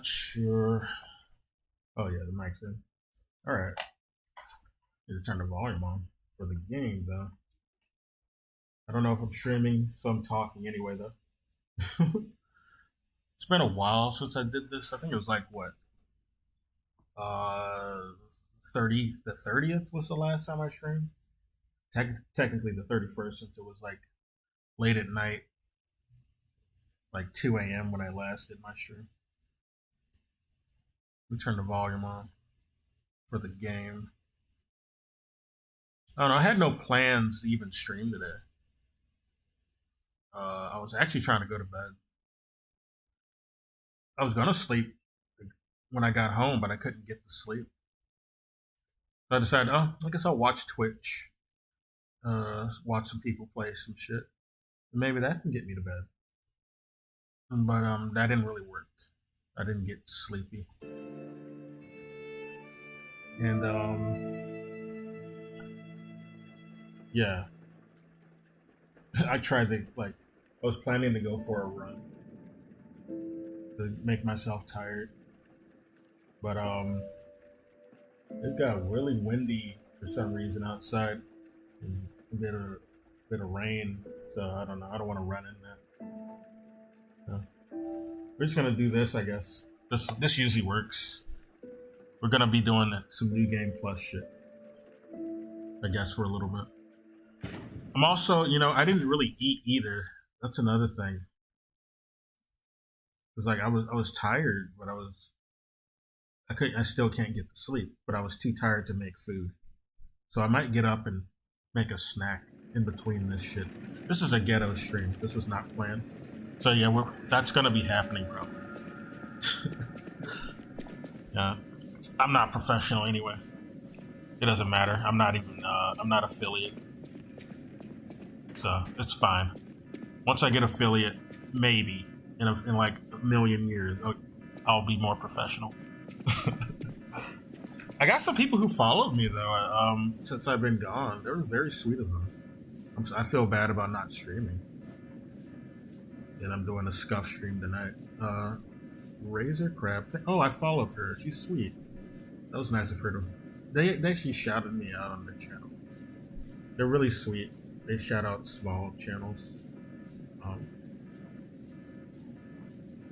Sure. Oh yeah, the mic's in. All right. Need to turn the volume on for the game though. I don't know if I'm streaming, so I'm talking anyway though. It's been a while since I did this. I think it was like what, uh, 30. The 30th was the last time I streamed. Technically the 31st, since it was like late at night, like 2 a.m. when I last did my stream. Let me turn the volume on for the game. I don't know. I had no plans to even stream today. I was actually trying to go to bed. I was gonna sleep when I got home, but I couldn't get to sleep. So I decided, oh, I guess I'll watch Twitch, watch some people play some shit. Maybe that can get me to bed. But that didn't really work. I didn't get sleepy, and yeah, I tried to like. I was planning to go for a run to make myself tired, but it got really windy for some reason outside, and a bit of rain. So I don't know. I don't want to run in that. So we're just gonna do this, I guess. This usually works. We're gonna be doing some new game plus shit, I guess, for a little bit. I'm also, I didn't really eat either. That's another thing. It's like I was tired, but I still can't get to sleep, but I was too tired to make food. So I might get up and make a snack in between this shit. This is a ghetto stream. This was not planned. So yeah, that's gonna be happening probably. Yeah, I'm not professional anyway. It doesn't matter. I'm not affiliate, so it's fine. Once I get affiliate, maybe in like a million years, I'll be more professional. I got some people who followed me though. Since I've been gone, they were very sweet of them. I feel bad about not streaming, and I'm doing a scuff stream tonight. Razor Crab. Oh, I followed her. She's sweet. That was nice of her to. They actually shouted me out on their channel. They're really sweet. They shout out small channels.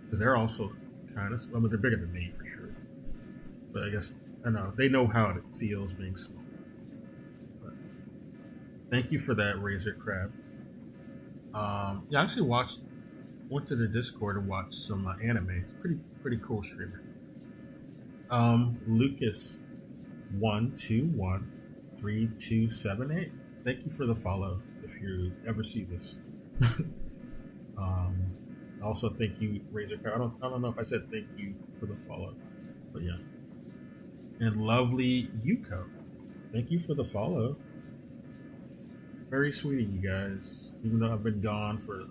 Because they're also kind of. I mean, they're bigger than me for sure. But I guess I don't know. They know how it feels being small. But thank you for that, Razor Crab. Yeah, I actually went to the Discord and watched some anime. Pretty cool streamer. Lucas 1213278. Thank you for the follow. If you ever see this, also thank you, Razor Crab. I don't know if I said thank you for the follow, but yeah. And lovely Yuko, thank you for the follow. Very sweet of you guys. Even though I've been gone for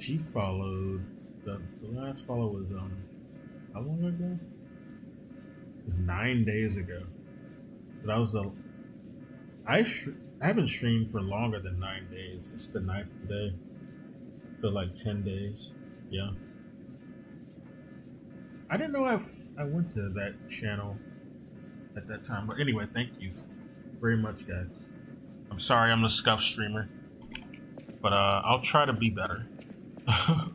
she followed the last follow was how long ago? It was 9 days ago. But I was I haven't streamed for longer than 9 days. It's the 9th today. For like 10 days. Yeah. I didn't know I went to that channel at that time. But anyway, thank you very much, guys. I'm sorry I'm the scuff streamer. But I'll try to be better. I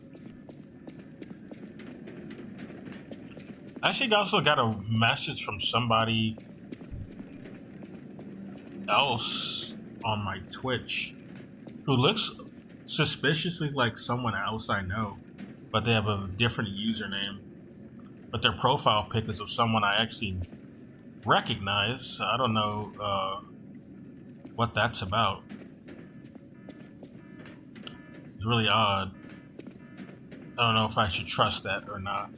actually also got a message from somebody else on my Twitch who looks suspiciously like someone else I know, but they have a different username. But their profile pic is of someone I actually recognize. I don't know what that's about. It's really odd. I don't know if I should trust that or not.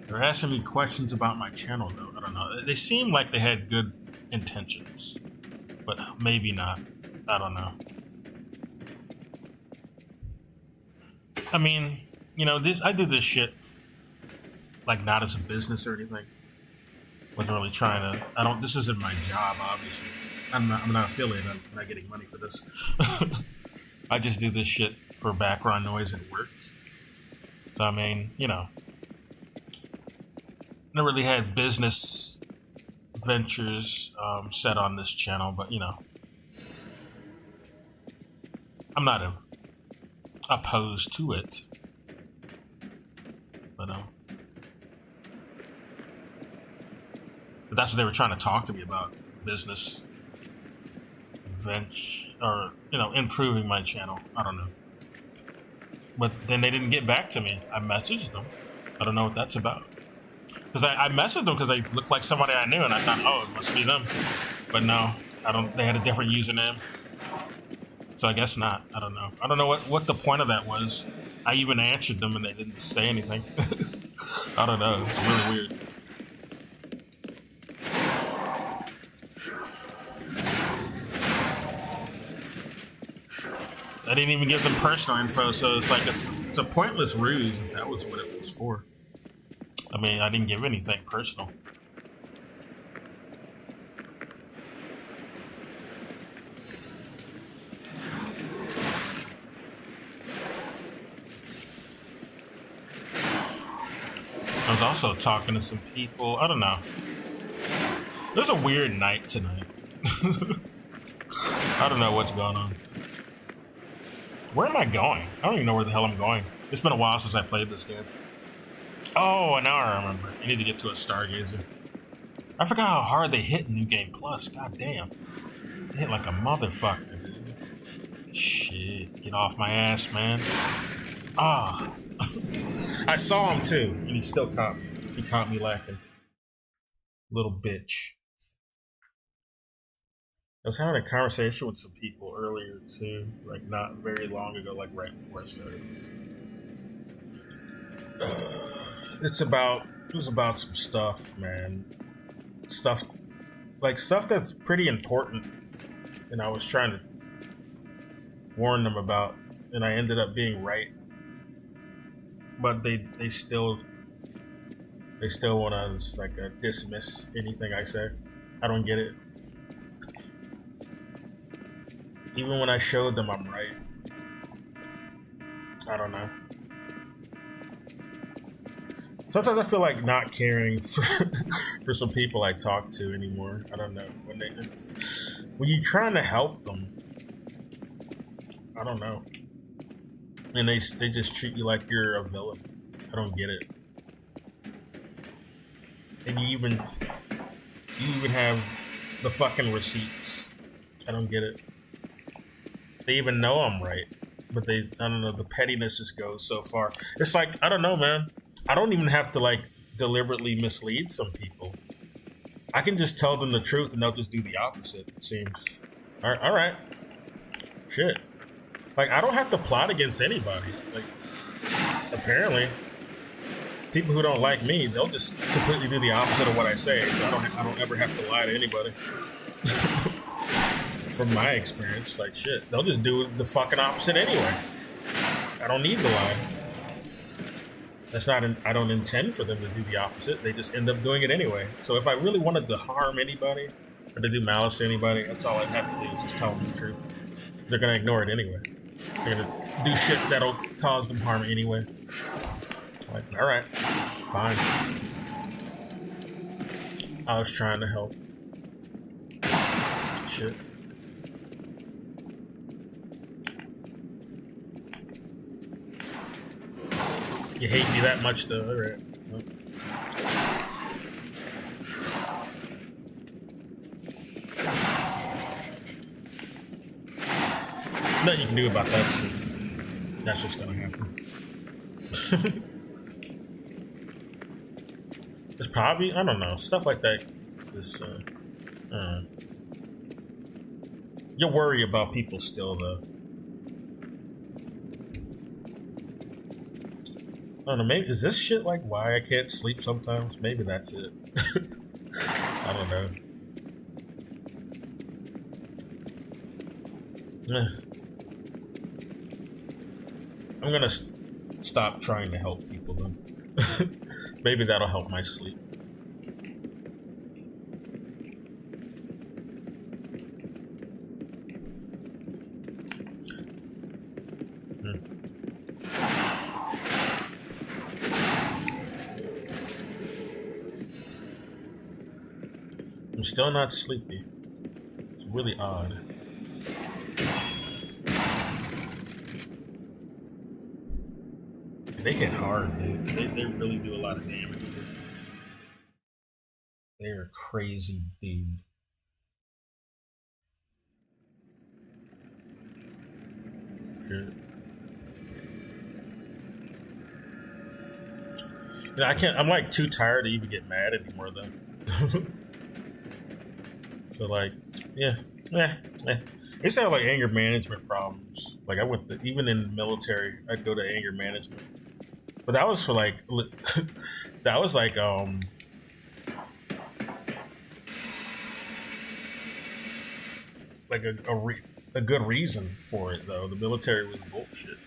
They're asking me questions about my channel, though. I don't know. They seem like they had good intentions, but maybe not. I don't know. I mean, I did this shit like not as a business or anything. Wasn't really trying to. I don't. This isn't my job, obviously. I'm not affiliated. I'm not getting money for this. I just do this shit for background noise at work. So I mean, never really had business ventures set on this channel, but I'm not opposed to it. But that's what they were trying to talk to me about, business venture, or improving my channel. I don't know. But then they didn't get back to me. I messaged them. I don't know what that's about. Because I messaged them because they looked like somebody I knew, and I thought, oh, it must be them. But no, I don't. They had a different username. So I guess not. I don't know. I don't know what the point of that was. I even answered them, and they didn't say anything. I don't know. It's really weird. I didn't even give them personal info, so it's like it's a pointless ruse if that was what it was for. I mean, I didn't give anything personal. I was also talking to some people. I don't know. It was a weird night tonight. I don't know what's going on. Where am I going? I don't even know where the hell I'm going. It's been a while since I played this game. Oh, now I remember. I need to get to a Stargazer. I forgot how hard they hit in New Game Plus. God damn. They hit like a motherfucker, dude. Shit. Get off my ass, man. Ah. I saw him too, and he still caught me. He caught me lacking. Little bitch. I was having a conversation with some people earlier too, like not very long ago, like right before I started. It was about some stuff, man. Stuff that's pretty important, and I was trying to warn them about, and I ended up being right. But they still want to like dismiss anything I say. I don't get it. Even when I showed them I'm right. I don't know. Sometimes I feel like not caring for some people I talk to anymore. I don't know. When you're trying to help them, I don't know. And they just treat you like you're a villain. I don't get it. And you even have the fucking receipts. I don't get it. They even know I'm right, but I don't know, the pettiness just goes so far. It's like, I don't know, man. I don't even have to like deliberately mislead some people. I can just tell them the truth and they'll just do the opposite, it seems. All right. Shit. Like, I don't have to plot against anybody. Like, apparently, people who don't like me, they'll just completely do the opposite of what I say. So I don't ever have to lie to anybody. From my experience, like shit, they'll just do the fucking opposite anyway. I don't need to lie. I don't intend for them to do the opposite. They just end up doing it anyway. So if I really wanted to harm anybody or to do malice to anybody, that's all I have to do is just tell them the truth. They're gonna ignore it anyway. They're gonna do shit that'll cause them harm anyway. Like, all right, fine. I was trying to help. Shit. You hate me that much, though. All right. Nothing you can do about that shit. That's just gonna happen. It's probably, I don't know, stuff like that is, you worry about people still, though. I don't know, maybe, is this shit like why I can't sleep sometimes? Maybe that's it. I don't know. I'm gonna stop trying to help people then. Maybe that'll help my sleep. still not sleepy. It's really odd. They hit hard, dude. They really do a lot of damage. They're crazy, dude. Sure. You know, I can't. I'm like too tired to even get mad anymore, though. So like, yeah, yeah, yeah. I used to have like anger management problems. Like I went to, even in the military, I'd go to anger management, but that was for like, that was like a good reason for it though. The military was bullshit.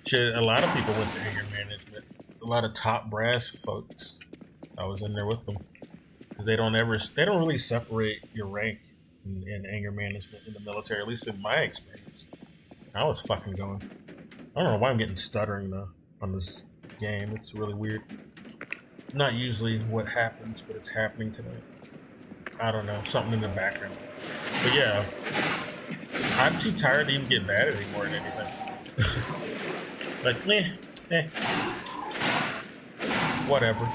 Shit, a lot of people went to anger management. A lot of top brass folks. I was in there with them because they don't really separate your rank in anger management in the military. At least in my experience, I was fucking going. I don't know why I'm getting stuttering though on this game. It's really weird. Not usually what happens, but it's happening tonight. I don't know, something in the background. But yeah, I'm too tired to even get mad anymore at anything. Like, whatever.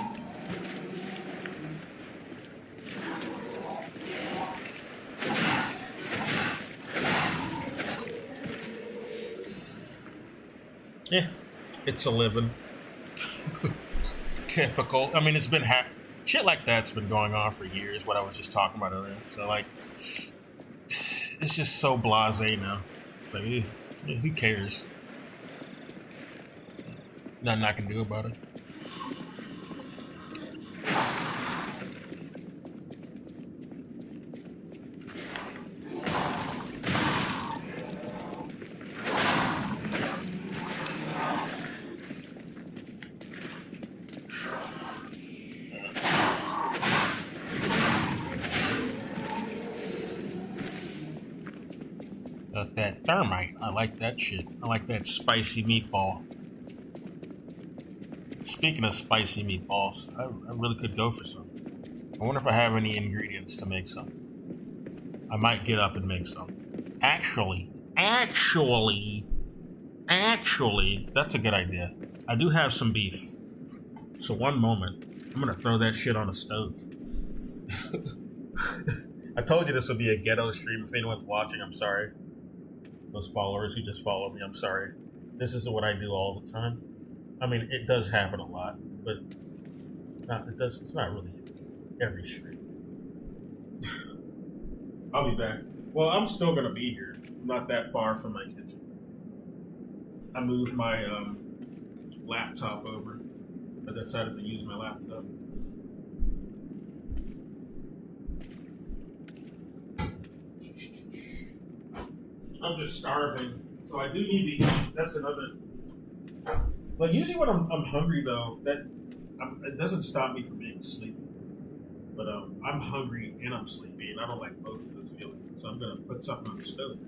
Yeah, it's a living. Typical. I mean, it's been shit like that's been going on for years. What I was just talking about earlier. So like, it's just so blasé now. Like, who cares? Nothing I can do about it. That thermite, I like that shit. I like that spicy meatball. Speaking of spicy meatballs, I really could go for some. I wonder if I have any ingredients to make some. I might get up and make some. Actually, that's a good idea. I do have some beef. So one moment, I'm gonna throw that shit on the stove. I told you this would be a ghetto stream. If anyone's watching, I'm sorry. Those followers who just follow me, I'm sorry. This is what I do all the time. I mean, it does happen a lot, but it's not really every stream. I'll be back. Well, I'm still gonna be here. I'm not that far from my kitchen. I moved my laptop over. I decided to use my laptop. I'm just starving, so I do need to eat. That's another. Like usually when I'm hungry though, it doesn't stop me from being sleepy. But I'm hungry and I'm sleepy, and I don't like both of those feelings. So I'm gonna put something on the stove.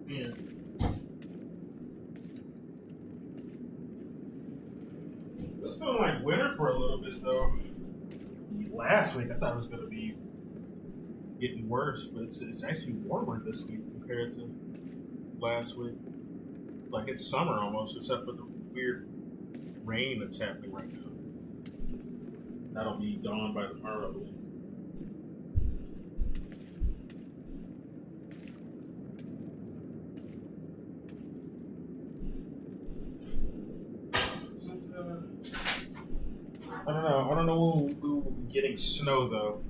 Yeah. It's feeling like winter for a little bit though. Last week I thought it was gonna be getting worse, but it's actually warmer this week compared to last week. Like it's summer almost, except for the weird rain that's happening right now. That'll be gone by tomorrow, I believe. I don't know. I don't know when we will be getting snow though.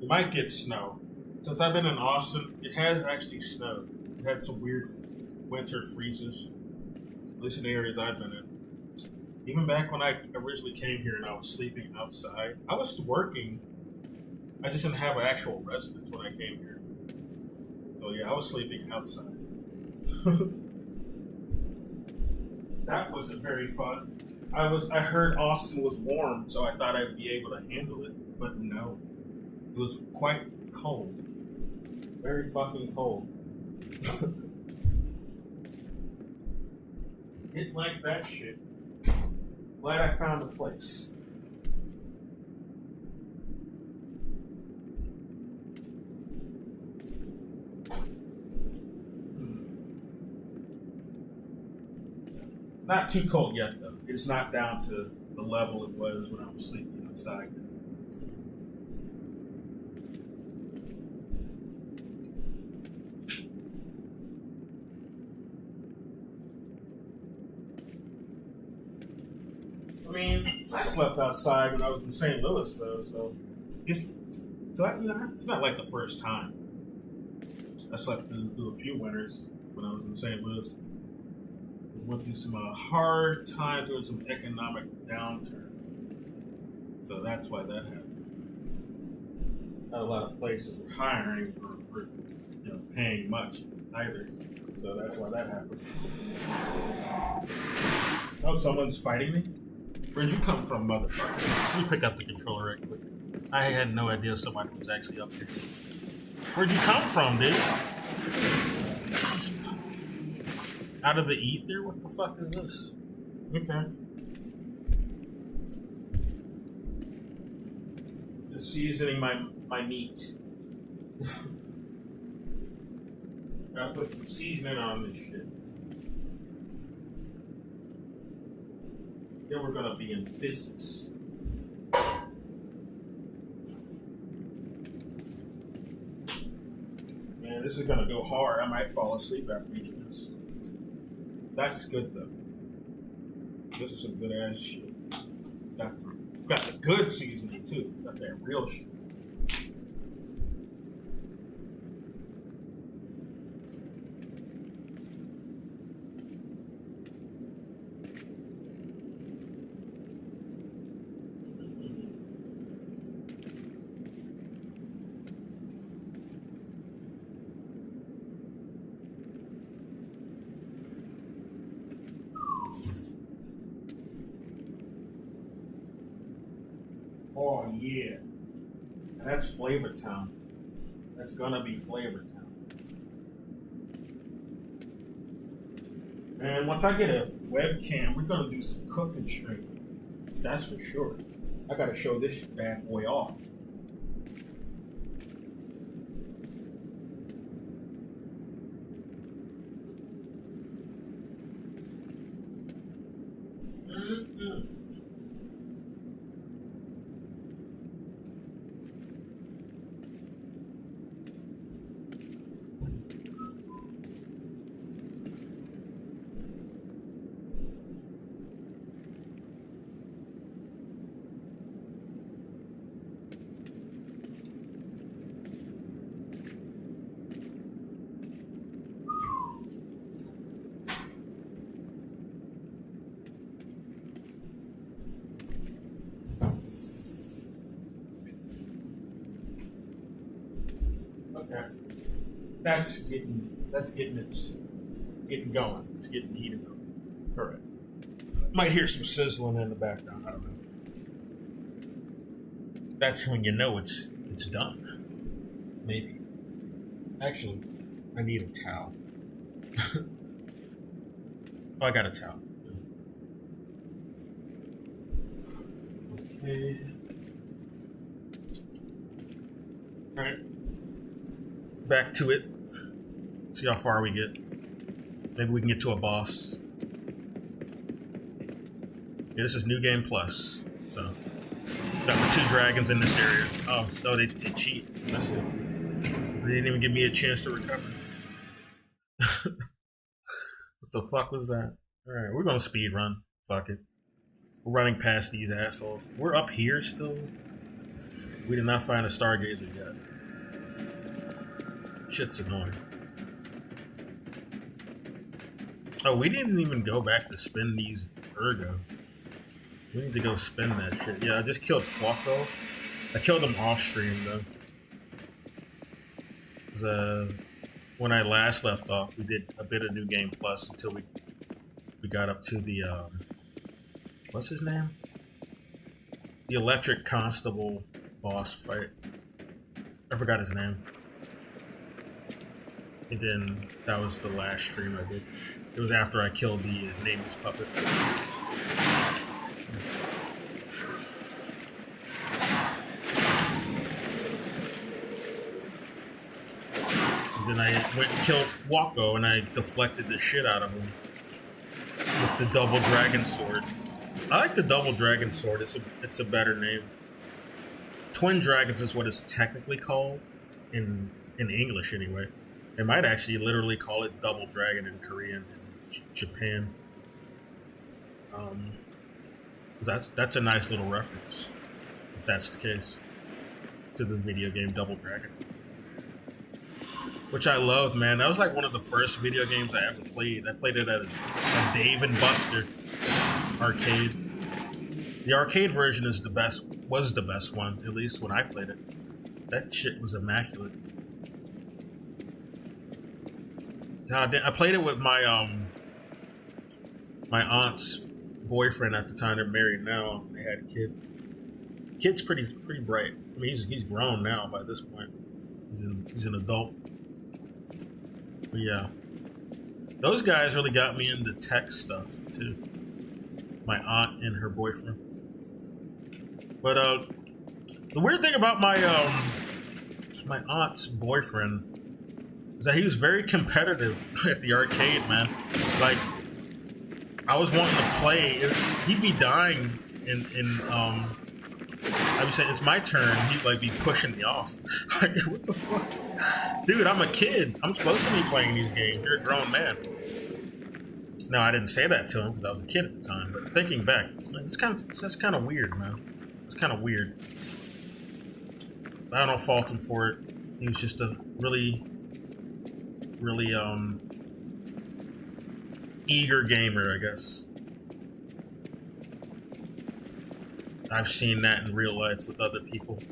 We might get snow. Since I've been in Austin, it has actually snowed. It had some weird winter freezes, at least in the areas I've been in. Even back when I originally came here and I was sleeping outside, I was working. I just didn't have an actual residence when I came here. So yeah, I was sleeping outside. That wasn't very fun. I heard Austin was warm, so I thought I'd be able to handle it, but no. It was quite cold. Very fucking cold. Didn't like that shit. Glad I found a place. Not too cold yet, though. It's not down to the level it was when I was sleeping outside. I mean, I slept outside when I was in St. Louis, though, so it's not like the first time. I slept through a few winters when I was in St. Louis. Went through some hard times during some economic downturn, so that's why that happened. Not a lot of places were hiring or paying much either, so that's why that happened. Oh, someone's fighting me? Where'd you come from, motherfucker? Let me pick up the controller right quick. I had no idea somebody was actually up here. Where'd you come from, dude? Out of the ether? What the fuck is this? Okay. Just seasoning my meat. Gotta put some seasoning on this shit. Then we're gonna be in business. Man, this is gonna go hard. I might fall asleep after eating this. That's good though. This is some good ass shit. Got the good seasoning too. Got that real shit. Oh yeah, that's Flavor Town. That's gonna be Flavor Town. And once I get a webcam, we're gonna do some cooking streaming. That's for sure. I gotta show this bad boy off. Okay. That's getting going. It's getting heated up. Correct. Might hear some sizzling in the background. I don't know. That's when you know it's done. Maybe. Actually, I need a towel. Oh, I got a towel. Okay. All right. Back to it. See how far we get. Maybe we can get to a boss. Yeah, this is New Game Plus. So, got the 2 dragons in this area. Oh, so they cheat. That's it. They didn't even give me a chance to recover. What the fuck was that? Alright, we're gonna speed run. Fuck it. We're running past these assholes. We're up here still? We did not find a stargazer yet. Shit's annoying. Oh, we didn't even go back to spin these ergo. We need to go spin that shit. Yeah, I just killed Flocko. I killed him off stream though. Cause when I last left off, we did a bit of New Game Plus until we got up to the what's his name? The Electric Constable boss fight. I forgot his name. And then that was the last stream I did. It was after I killed the nameless puppet. And then I went and killed Flocko and I deflected the shit out of him with the double dragon sword. I like the double dragon sword. It's a better name. Twin dragons is what it's technically called in English anyway. They might actually literally call it double dragon in Korean and Japan. That's a nice little reference, if that's the case, to the video game Double Dragon, which I love, man. That was like one of the first video games I ever played. I played it at a Dave and Buster arcade. The arcade version was the best one, at least when I played it. That shit was immaculate. God, I played it with my my aunt's boyfriend at the time. They're married now. They had a kid. Kid's pretty bright. I mean, he's grown now by this point. He's an adult. But yeah, those guys really got me into tech stuff too. My aunt and her boyfriend. But the weird thing about my aunt's boyfriend is that he was very competitive at the arcade, man. Like, I was wanting to play. He'd be dying I would say, it's my turn. He'd like be pushing me off. Like, what the fuck? Dude, I'm a kid. I'm supposed to be playing these games. You're a grown man. No, I didn't say that to him because I was a kid at the time. But thinking back, that's kind of weird, man. It's kind of weird. I don't fault him for it. He was just a really eager gamer, I guess. I've seen that in real life with other people.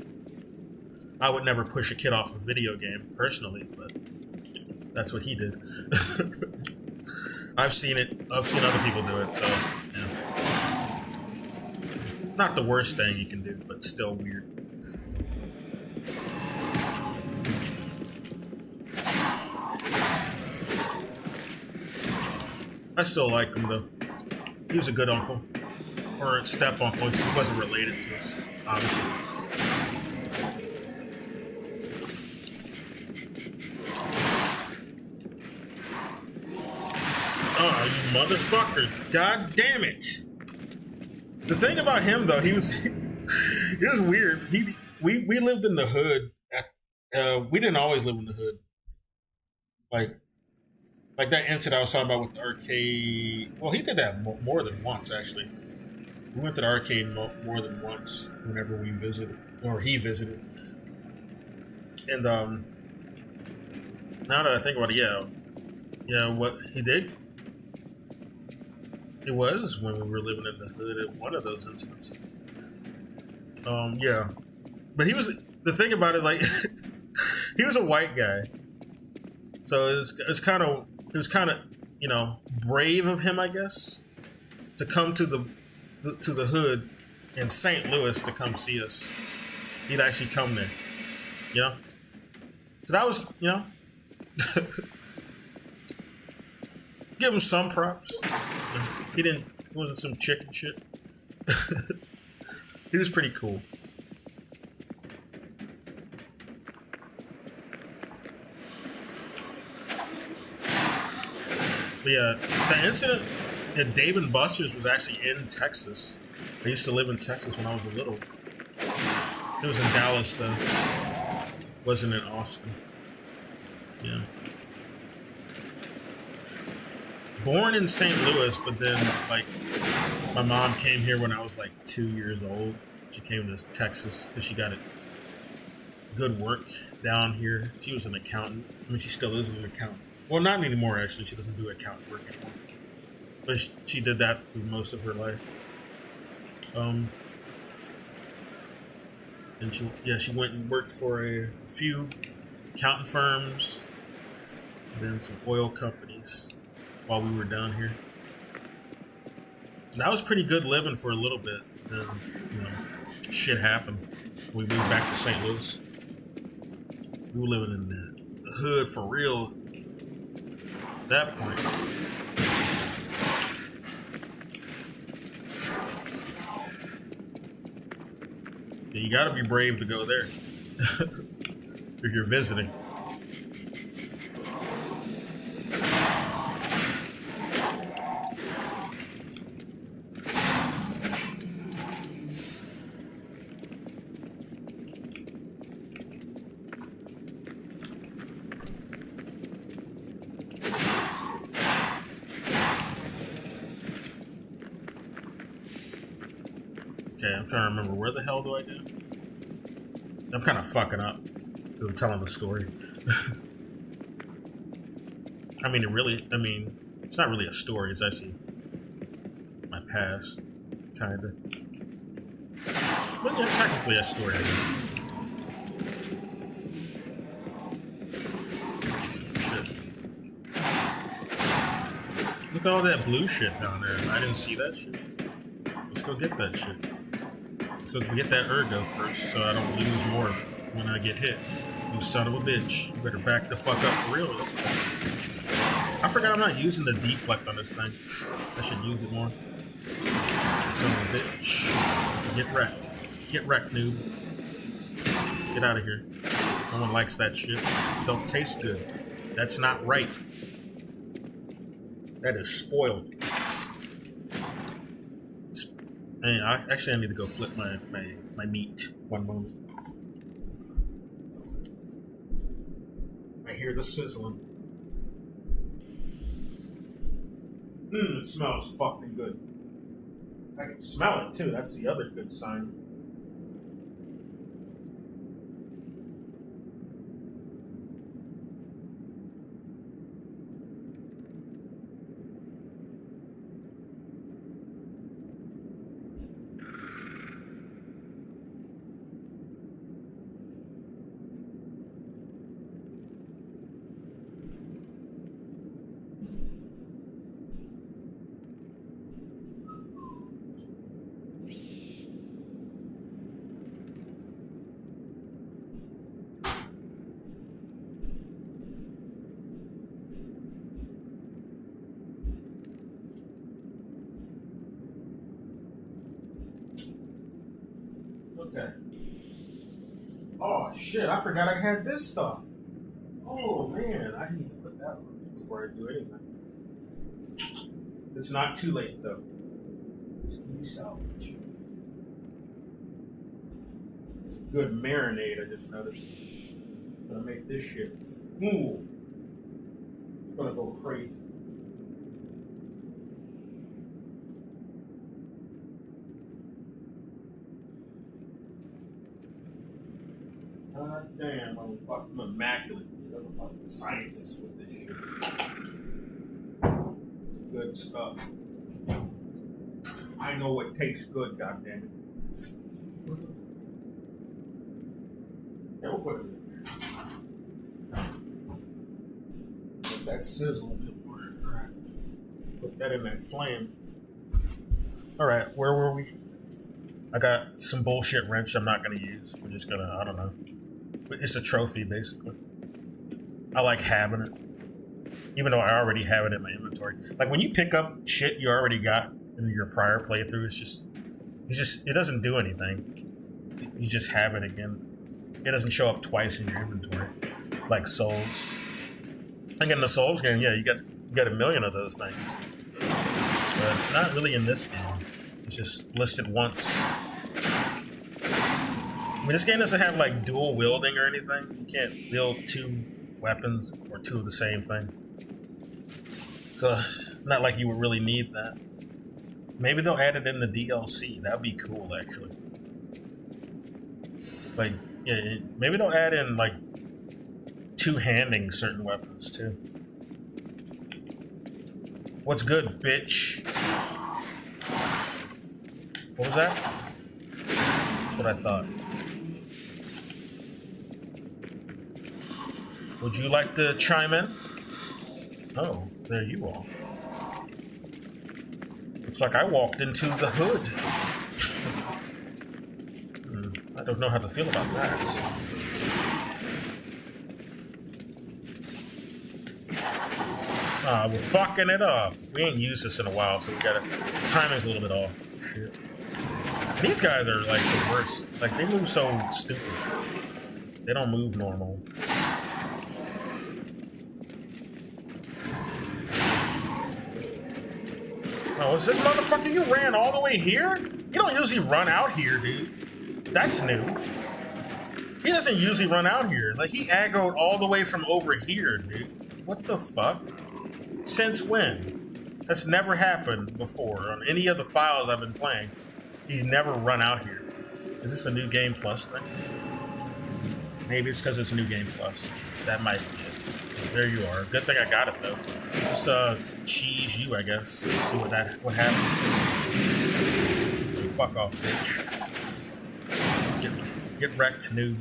I would never push a kid off a video game personally, but that's what he did. I've seen other people do it, so yeah. Not the worst thing you can do, but still weird. I still like him though. He was a good uncle. Or step uncle. He wasn't related to us, obviously. Oh, you motherfucker. God damn it. The thing about him though, he was weird. We lived in the hood. We didn't always live in the hood. Like that incident I was talking about with the arcade. Well, he did that more than once, actually. We went to the arcade more than once whenever we visited, or he visited. And now that I think about it, yeah, what he did, it was when we were living in the hood at one of those incidences. Yeah, but the thing about it, like, he was a white guy, so it was kind of, you know, brave of him, I guess, to come to the hood in St. Louis to come see us. He'd actually come there, you know? So that was, you know, give him some props. He wasn't some chicken shit. He was pretty cool. But yeah, the incident at Dave and Buster's was actually in Texas. I used to live in Texas when I was little. It was in Dallas though. Wasn't in Austin. Yeah. Born in St. Louis, but then like my mom came here when I was like 2 years old. She came to Texas because she got good work down here. She was an accountant. I mean, she still is an accountant. Well, not anymore, actually. She doesn't do accountant work anymore. But she did that through most of her life. And she went and worked for a few accounting firms, and then some oil companies while we were down here. And that was pretty good living for a little bit. Then, shit happened. We moved back to St. Louis. We were living in the hood for real at that point. Yeah, you gotta be brave to go there if you're visiting. Okay, I'm trying to remember, where the hell do I go? I'm kind of fucking up because I'm telling the story. It's not really a story. It's actually my past, kind of. But yeah, technically a story, I guess. Shit. Look at all that blue shit down there. I didn't see that shit. Let's go get that shit. Let's go get that ergo first so I don't lose more when I get hit. You son of a bitch. You better back the fuck up for real. I forgot I'm not using the deflect on this thing. I should use it more. Son of a bitch. Get wrecked. Get wrecked, noob. Get out of here. No one likes that shit. Don't taste good. That's not right. That is spoiled. Hey, I need to go flip my meat. One moment. I hear the sizzling. It smells fucking good. I can smell it too. That's the other good sign. Okay. Oh shit, I forgot I had this stuff. Oh man, I need to put that on before I do anything. It's not too late though. It's gonna salvage. It's a good marinade, I just noticed. I'm gonna make this shit. Ooh. It's gonna go crazy. God damn, I'm immaculate. I'm a fucking scientist with this shit. It's good stuff. I know what tastes good, goddammit. Yeah, we'll put it in there. Let that sizzle a bit more. Alright. Put that in that flame. Alright, where were we? I got some bullshit wrench I'm not gonna use. We're just gonna, I don't know. It's a trophy, basically. I like having it. Even though I already have it in my inventory. Like, when you pick up shit you already got in your prior playthrough, it doesn't do anything. You just have it again. It doesn't show up twice in your inventory. Like souls. Again, the souls game, yeah, you got a million of those things. But not really in this game. It's just listed once. I mean, this game doesn't have like dual wielding or anything. You can't wield two weapons or two of the same thing. So, not like you would really need that. Maybe they'll add it in the DLC. That'd be cool, actually. Like, Yeah, maybe they'll add in like two-handing certain weapons too. What's good, bitch? What was that? That's what I thought. Would you like to chime in? Oh, there you are. Looks like I walked into the hood. I don't know how to feel about that. Ah, we're fucking it up. We ain't used this in a while, so we gotta... Timing's a little bit off. Shit. These guys are like the worst. Like, they move so stupid. They don't move normal. Oh, is this motherfucker? You ran all the way here? You don't usually run out here, dude. That's new. He doesn't usually run out here. Like, he aggroed all the way from over here, dude. What the fuck? Since when? That's never happened before on any of the files I've been playing. He's never run out here. Is this a new game plus thing? Maybe it's because it's a new game plus. That might be it. There you are. Good thing I got it though. Just cheese you, I guess. Let's see what happens. Fuck off, bitch. Get wrecked, noob.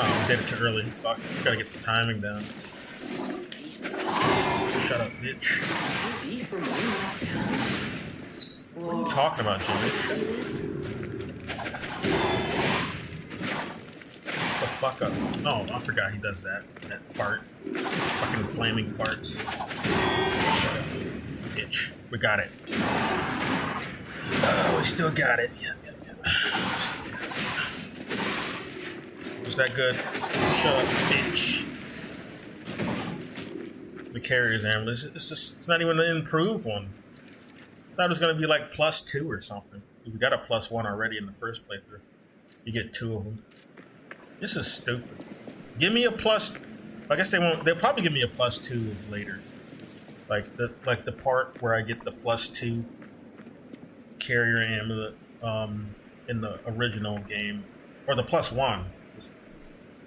Oh, we did it too early. Fuck. Gotta get the timing down. Shut up, bitch. What are you talking about, Jimmy? The fuck up. Oh, I forgot he does that. That fart. Fucking flaming farts. Shut up, bitch. We got it. Oh, we still got it. Yeah. Was that good? Shut up, bitch. The carrier's ambulance. It's not even an improved one. I thought it was going to be like +2 or something. We got a +1 already in the first playthrough. You get 2 of them. This is stupid. Give me a plus. I guess they won't. They'll probably give me a +2 later. Like the part where I get the +2 carrier amulet in the original game, or the +1.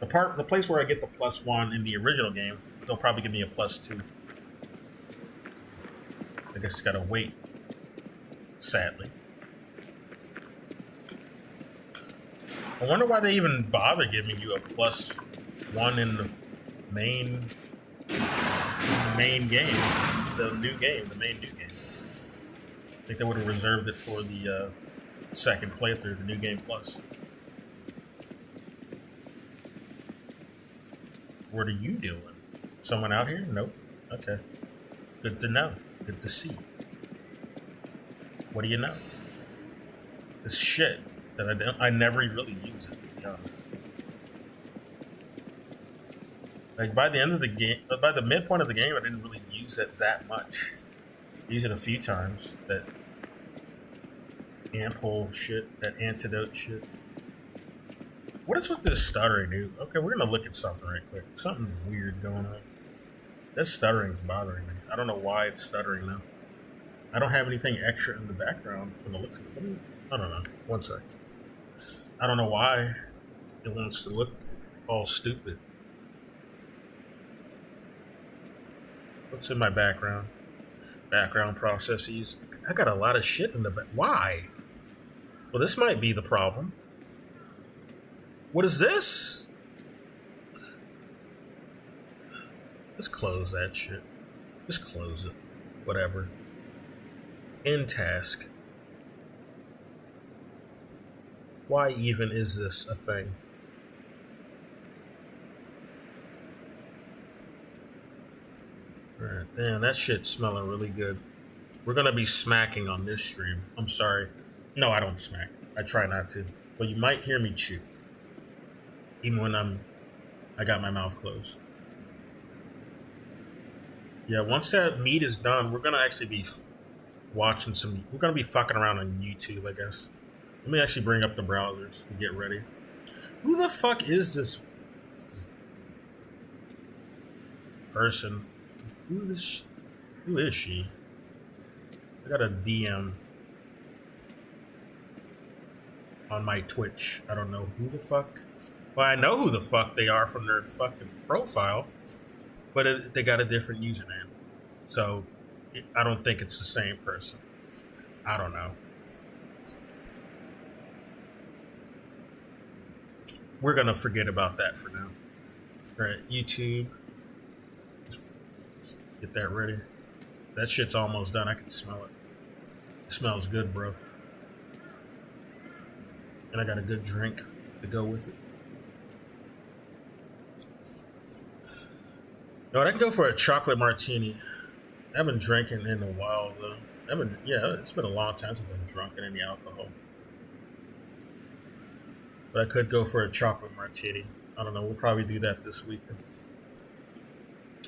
The place where I get the +1 in the original game, they'll probably give me a +2. I guess gotta wait. Sadly. I wonder why they even bother giving you a +1 in the main game, the main new game. I think they would have reserved it for the second playthrough, the new game plus. What are you doing? Someone out here? Nope. Okay. Good to know. Good to see. What do you know? This shit that I never really use it, to be honest. Like, by the end of the game, by the midpoint of the game, I didn't really use it that much. Use it a few times. That amp hole shit, that antidote shit. What is with this stuttering, dude? Okay, we're gonna look at something right quick. Something weird going on. This stuttering's bothering me. I don't know why it's stuttering now. I don't have anything extra in the background from the looks of it. I don't know. One sec. I don't know why it wants to look all stupid. What's in my background? Background processes. I got a lot of shit in the back. Why? Well, this might be the problem. What is this? Let's close that shit. Just close it. Whatever. End task. Why even is this a thing? Alright, damn, that shit's smelling really good. We're gonna be smacking on this stream. I'm sorry. No, I don't smack. I try not to. But you might hear me chew. Even when I got my mouth closed. Yeah, once that meat is done, we're gonna actually be watching some. We're gonna be fucking around on YouTube, I guess. Let me actually bring up the browsers and get ready. Who the fuck is this person? Who is she? I got a DM. on my Twitch. I don't know who the fuck. Well, I know who the fuck they are from their fucking profile, but they got a different username. So I don't think it's the same person. I don't know. We're going to forget about that for now. All right, YouTube. Get that ready. That shit's almost done. I can smell it. It smells good, bro. And I got a good drink to go with it. No, I can go for a chocolate martini. I haven't drinking in a while, though. It's been a long time since I've drunk any alcohol. But I could go for a chocolate martini. I don't know. We'll probably do that this weekend.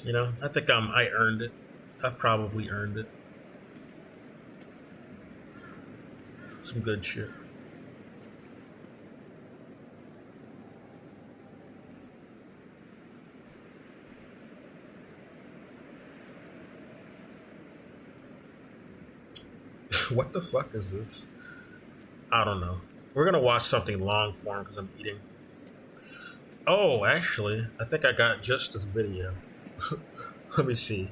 You know, I think I earned it. I've probably earned it. Some good shit. What the fuck is this? I don't know. We're gonna watch something long form because I'm eating. Oh, actually, I think I got just this video. Let me see.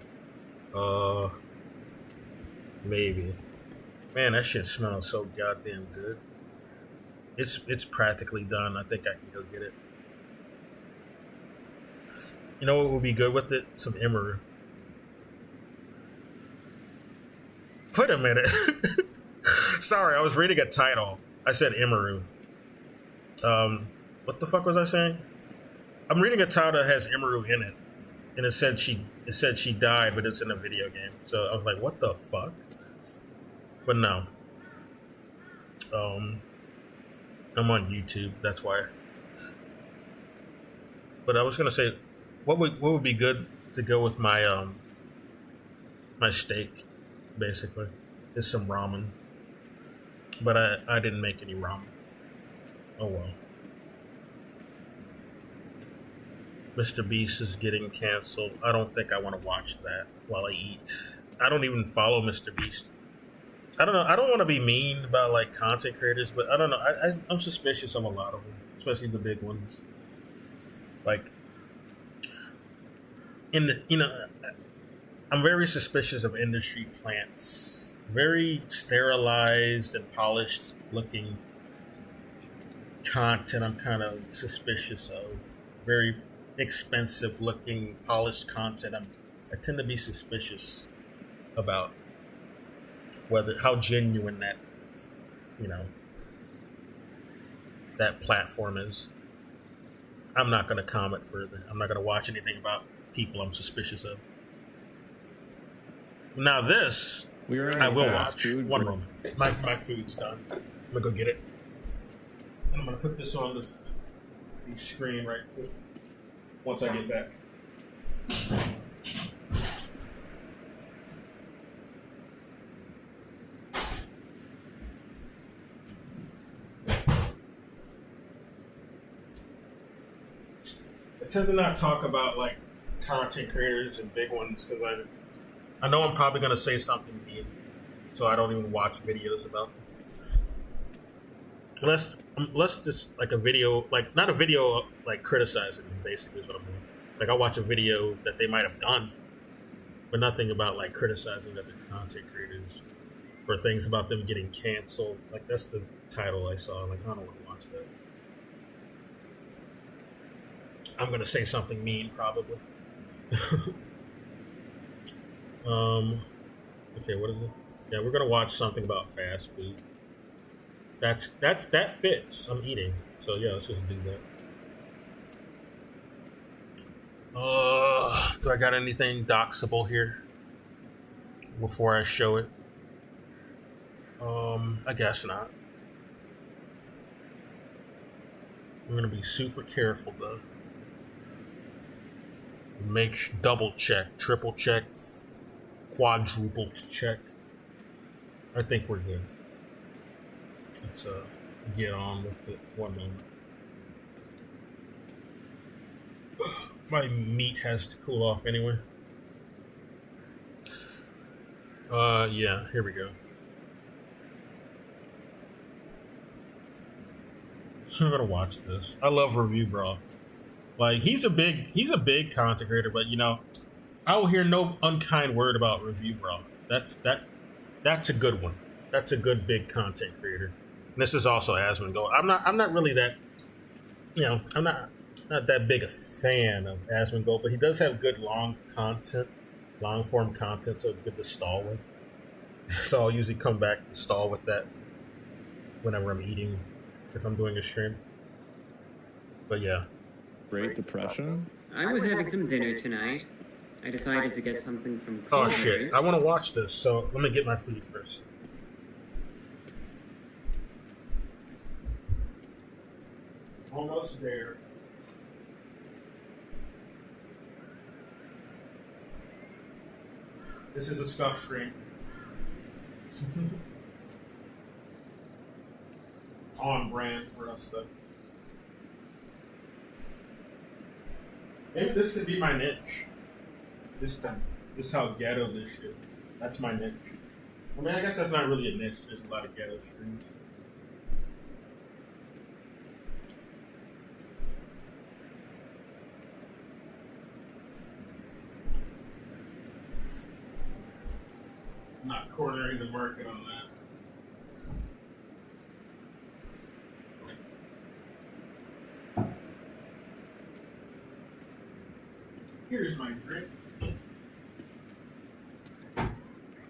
Maybe. Man, that shit smells so goddamn good. It's practically done. I think I can go get it. You know what would be good with it? Some Emery. Wait a minute. Sorry, I was reading a title. I said Emery. What the fuck was I saying? I'm reading a title that has Emery in it, and it said she died, but it's in a video game. So I was like, what the fuck? But no. I'm on YouTube. That's why. But I was gonna say, what would be good to go with my my steak, basically, is some ramen. But I didn't make any ramen. Oh well. Mr. Beast is getting canceled. I don't think I want to watch that while I eat. I don't even follow Mr. Beast. I don't know. I don't want to be mean about like content creators, but I don't know. I'm suspicious of a lot of them, especially the big ones. Like, I'm very suspicious of industry plants. Very sterilized and polished looking content I'm kind of suspicious of. Very expensive looking polished content I tend to be suspicious about how genuine that that platform is. I'm not going to comment further. I'm not going to watch anything about people I'm suspicious of. Now this I will watch. One moment. My food's done. I'm gonna go get it. And I'm gonna put this on the screen right quick once I get back. I tend to not talk about like content creators and big ones because I know I'm probably gonna say something mean, so I don't even watch videos about them. Unless it's like a video, like not a video like criticizing them, basically is what I'm doing. Like I'll watch a video that they might have done, but nothing about like criticizing other content creators or things about them getting canceled. Like that's the title I saw. Like I don't want to watch that. I'm gonna say something mean probably. Okay, what is it? Yeah, we're gonna watch something about fast food. That fits. I'm eating, so yeah, let's just do that. Do I got anything doxable here before I show it? I guess not. We're gonna be super careful though. Double check, triple check, quadruple check. I think we're good. Let's get on with it. 1 moment. My meat has to cool off anyway. Yeah, here we go. I'm gonna watch this. I love Review Bro. Like he's a big content creator, but I will hear no unkind word about Review Bro. That's a good one. That's a good big content creator. And this is also Asmongold. I'm not really that I'm not that big a fan of Asmongold, but he does have good long form content, so it's good to stall with. So I'll usually come back and stall with that whenever I'm eating, if I'm doing a stream. But yeah. Great Depression? I was having some dinner tonight. I decided to get something from Oh Culver's. shit! I want to watch this, so let me get my food first. Almost there. This is a scuff screen. On brand for us, though. Maybe this could be my niche. This is how ghetto this shit. That's my niche. I mean, I guess that's not really a niche. There's a lot of ghetto streams. I'm not cornering the market on that. Here's my drink.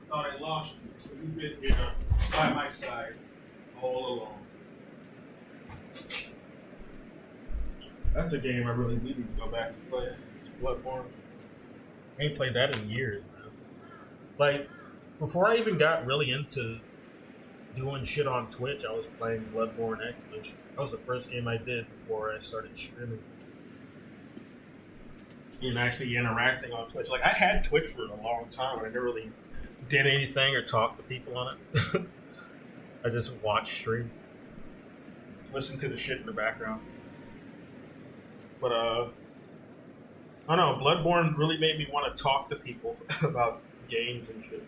Thought I lost you, so you've been here by my side all along. That's a game I really need to go back and play. Bloodborne. I ain't played that in years, man. Like, before I even got really into doing shit on Twitch, I was playing Bloodborne actually. That was the first game I did before I started streaming. And actually interacting on Twitch. Like, I had Twitch for a long time, and I never really did anything or talked to people on it. I just watched stream. Listen to the shit in the background. But, I don't know, Bloodborne really made me want to talk to people about games and shit.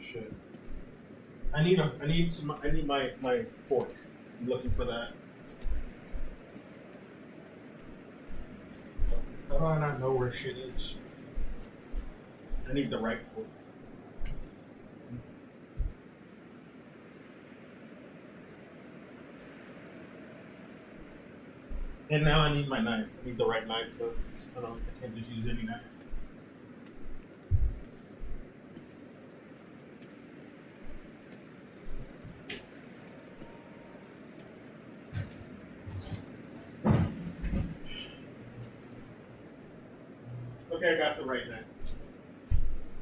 Shit. I need my fork. I'm looking for that. How do I not know where shit is? I need the right fork. And now I need my knife. I need the right knife though. I can't just use any knife. Okay, I got the right knife.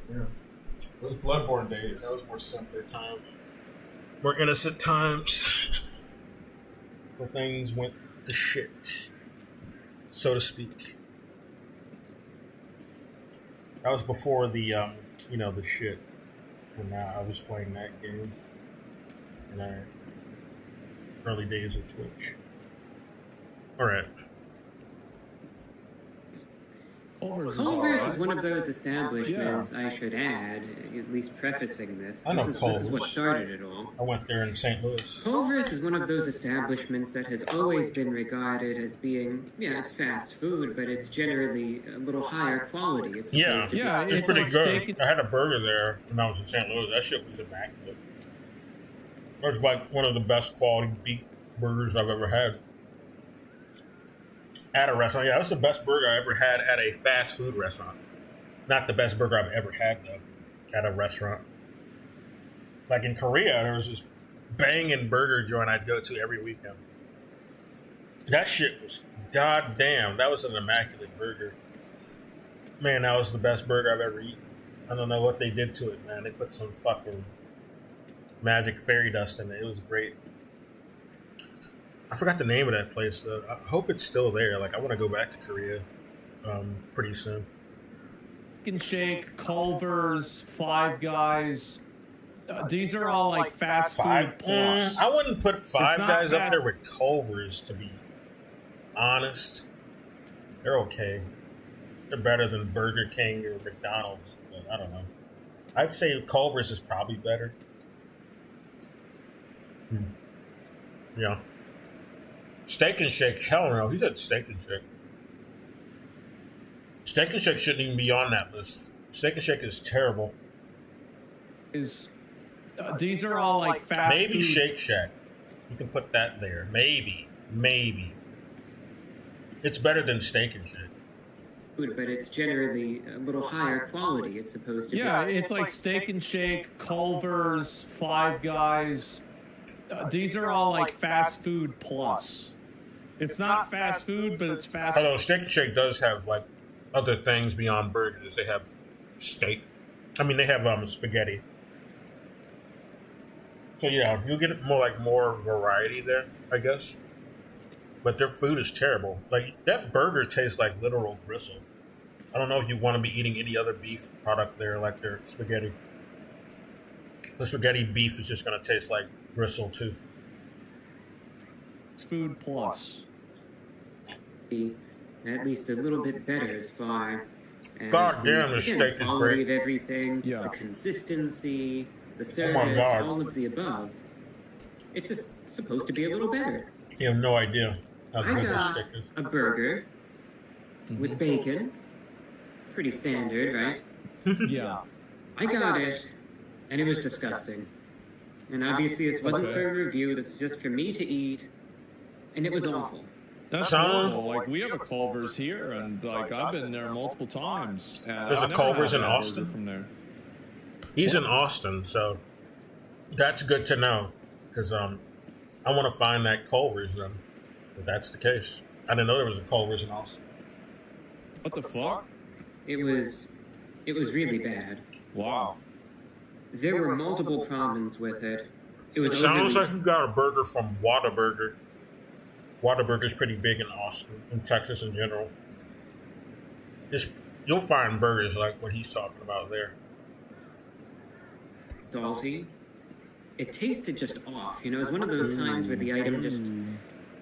Yeah. Those Bloodborne days, that was more simpler times. More innocent times. Where things went to shit. So to speak. That was before the the shit. And now I was playing that game in the early days of Twitch. Alright. Culver's is one of those establishments, I should add, at least prefacing this. I know This Culver's. is what started it all. I went there in St. Louis. Culver's is one of those establishments that has always been regarded as being, it's fast food, but it's generally a little higher quality. It's it's pretty good. I had a burger there when I was in St. Louis. That shit was immaculate. It was like one of the best quality beef burgers I've ever had. At a restaurant. Yeah, that was the best burger I ever had at a fast food restaurant. Not the best burger I've ever had, though, at a restaurant. Like in Korea, there was this banging burger joint I'd go to every weekend. That shit was goddamn. That was an immaculate burger. Man, that was the best burger I've ever eaten. I don't know what they did to it, man. They put some fucking magic fairy dust in it. It was great. I forgot the name of that place. I hope it's still there. Like, I want to go back to Korea pretty soon. Chicken Shake, Culver's, Five Guys. These are all like fast food plus. I wouldn't put Five Guys up there with Culver's, to be honest. They're okay. they're better than Burger King or McDonald's. But I don't know. I'd say Culver's is probably better. Yeah. Steak and Shake, hell no. He said Steak and Shake. Steak and Shake shouldn't even be on that list. Steak and Shake is terrible. These are all like fast Maybe food. Shake Shack. You can put that there. Maybe. It's better than Steak and Shake. Food, but it's generally a little higher quality. It's supposed to be. Yeah, it's like Steak and Shake, Culver's, Five Guys. These are all like fast food plus. It's not fast food, but it's fast. Although Steak and Shake does have like other things beyond burgers. They have steak. I mean, they have spaghetti. So yeah, you'll get more variety there, I guess. But their food is terrible. Like that burger tastes like literal gristle. I don't know if you want to be eating any other beef product there, like their spaghetti. The spaghetti beef is just going to taste like gristle too. It's food plus. At least a little bit better as far as God damn, the steak is quality great. of everything, Yeah. the consistency, the my service, God. all of the above. It's just supposed to be a little better. You have no idea how I good this got steak is. a burger with bacon. Pretty standard, right? Yeah. I got it, and it was disgusting. And obviously this wasn't for a review, this is just for me to eat, and it was awful. That's Some- normal. Like we have a Culver's here, and like I've been there multiple times. And There's I a never Culver's had in a burger Austin? From there. He's in Austin, so that's good to know. Because I want to find that Culver's then, if that's the case. I didn't know there was a Culver's in Austin. What the fuck? It was really bad. Wow. There were multiple problems with it. It was Sounds overly like you got a burger from Whataburger. Whataburger's pretty big in Austin, in Texas in general. You'll find burgers like what he's talking about there. salty. It tasted just off. You know, it's one of those times where the item just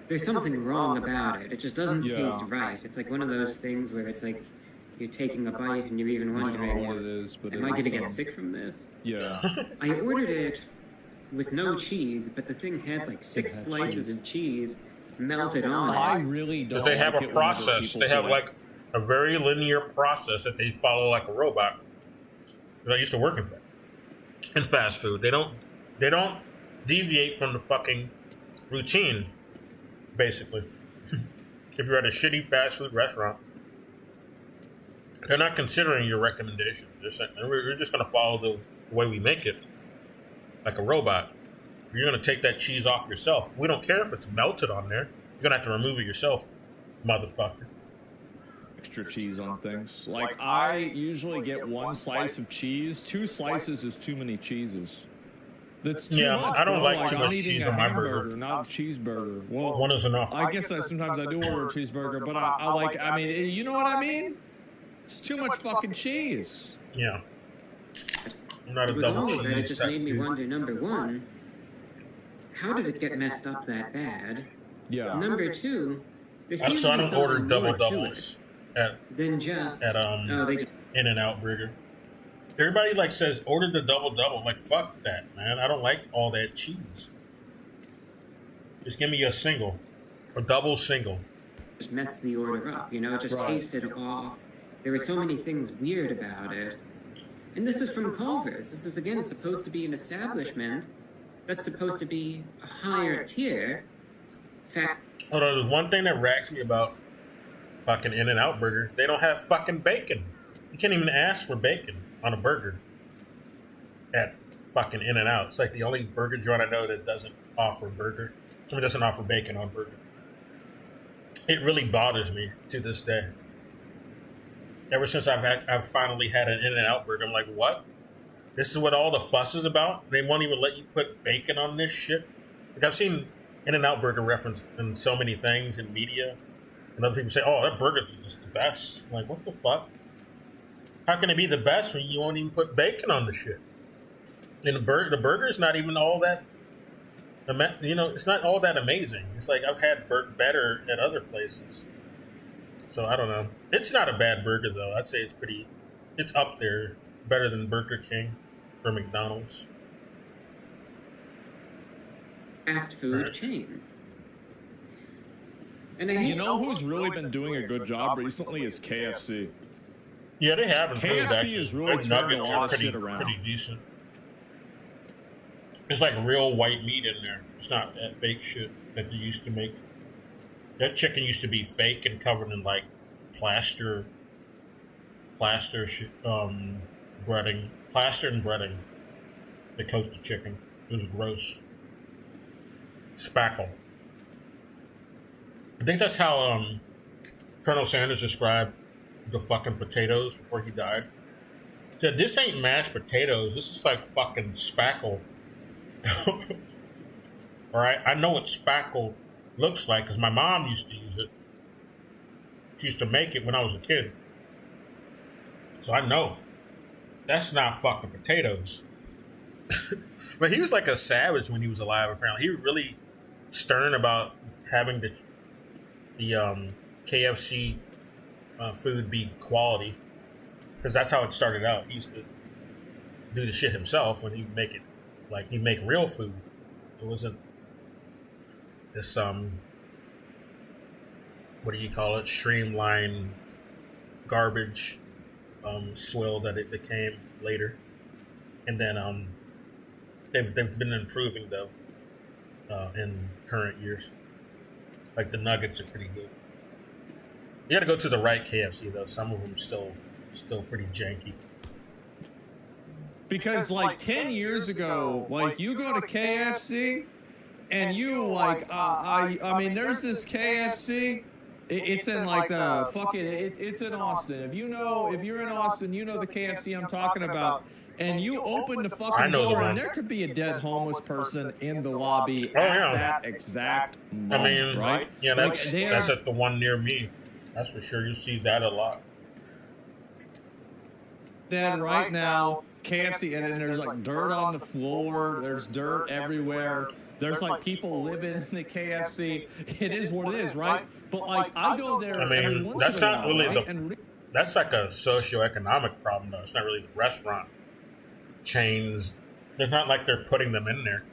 there's something wrong about it. It just doesn't Yeah. taste right. It's like one of those things where it's like you're taking a bite and you're even I don't know what it wondering, is, but am I it's, going to get sick from this? Yeah. I ordered it with no cheese, but the thing had like 6 slices of cheese melted on I it. really don't. But they have like a it whenever process. people They have do it. like a very linear process that they follow like a robot. 'Cause I used to work in fast food. They don't deviate from the fucking routine, basically. If you're at a shitty fast food restaurant, they're not considering your recommendation. They're saying, we're just going to follow the way we make it, like a robot. You're going to take that cheese off yourself. We don't care if it's melted on there. You're going to have to remove it yourself, motherfucker. extra cheese on things. Like I usually get one slice of cheese. 2 slices is too many cheeses. That's too Yeah, much, I don't bro. like too I'm much eating cheese a on my hamburger, burger. not a cheeseburger. Well, One is enough. I guess sometimes I do order a cheeseburger, but I like. I mean, you know what I mean? It's too much fucking cheese. Yeah. I'm not a It was double all of that. It cheese just type made me dude. wonder, number one, how did it get messed up that bad? Yeah. Number two, there seems So I to be don't order something double more to it doubles at than just at they just In-N-Out Burger. Everybody like says order the double double. Like fuck that, man. I don't like all that cheese. Just give me a single, a double single. messed the order up. You know, it just Right. tasted off. There were so many things weird about it. And this is from Culver's. This is again supposed to be an establishment that's supposed to be a higher tier. Hold on, there's one thing that rags me about fucking In-N-Out Burger. They don't have fucking bacon. You can't even ask for bacon on a burger at fucking In-N-Out. It's like the only burger joint I know that doesn't offer burger. I mean, doesn't offer bacon on burger. It really bothers me to this day. Ever since I've finally had an In-N-Out Burger, I'm like, what? This is what all the fuss is about? They won't even let you put bacon on this shit? Like, I've seen In-N-Out Burger referenced in so many things in media, and other people say, oh, that burger is just the best. I'm like, what the fuck? How can it be the best when you won't even put bacon on the shit? And the burger's not even all that, it's not all that amazing. It's like I've had better at other places. So I don't know. It's not a bad burger though. I'd say it's pretty. It's up there, better than Burger King or McDonald's. Fast food chain. And I hate You know who's really been doing a good job recently is KFC. Yeah, they have improved. KFC Actually, is really their turning nuggets a lot are of pretty, shit around. pretty decent. It's like real white meat in there. It's not that fake shit that they used to make. That chicken used to be fake and covered in like plaster breading, plaster and breading. They coat the chicken. It was gross. Spackle. I think that's how Colonel Sanders described the fucking potatoes before he died. He said, "This ain't mashed potatoes. This is like fucking spackle." All right, I know what spackle looks like because my mom used to use it. She used to make it when I was a kid. So I know. That's not fucking potatoes. But he was like a savage when he was alive, apparently. He was really stern about having the KFC food be quality. Because that's how it started out. He used to do the shit himself when he'd make it. Like, he'd make real food. It wasn't this, what do you call it? Streamlined garbage swill that it became later. And then they've been improving, though, in current years. Like, the nuggets are pretty good. You gotta go to the right KFC, though. Some of them still pretty janky. Because like 10 years ago, like you go to KFC and you like, I mean, there's this KFC. It's in like the fucking, it's in Austin. If you're in Austin, you know the KFC I'm talking about. And you open the fucking door and there could be a dead homeless person in the lobby at that exact moment, right? Yeah, that's at the one near me. That's for sure. You see that a lot. Then right now, KFC, and then there's like dirt on the floor. There's dirt everywhere. There's like people living in the KFC. It is what it is, right? But like I go there. I mean, that's not really that's like a socioeconomic problem, though. It's not really the restaurant chains. It's not like they're putting them in there.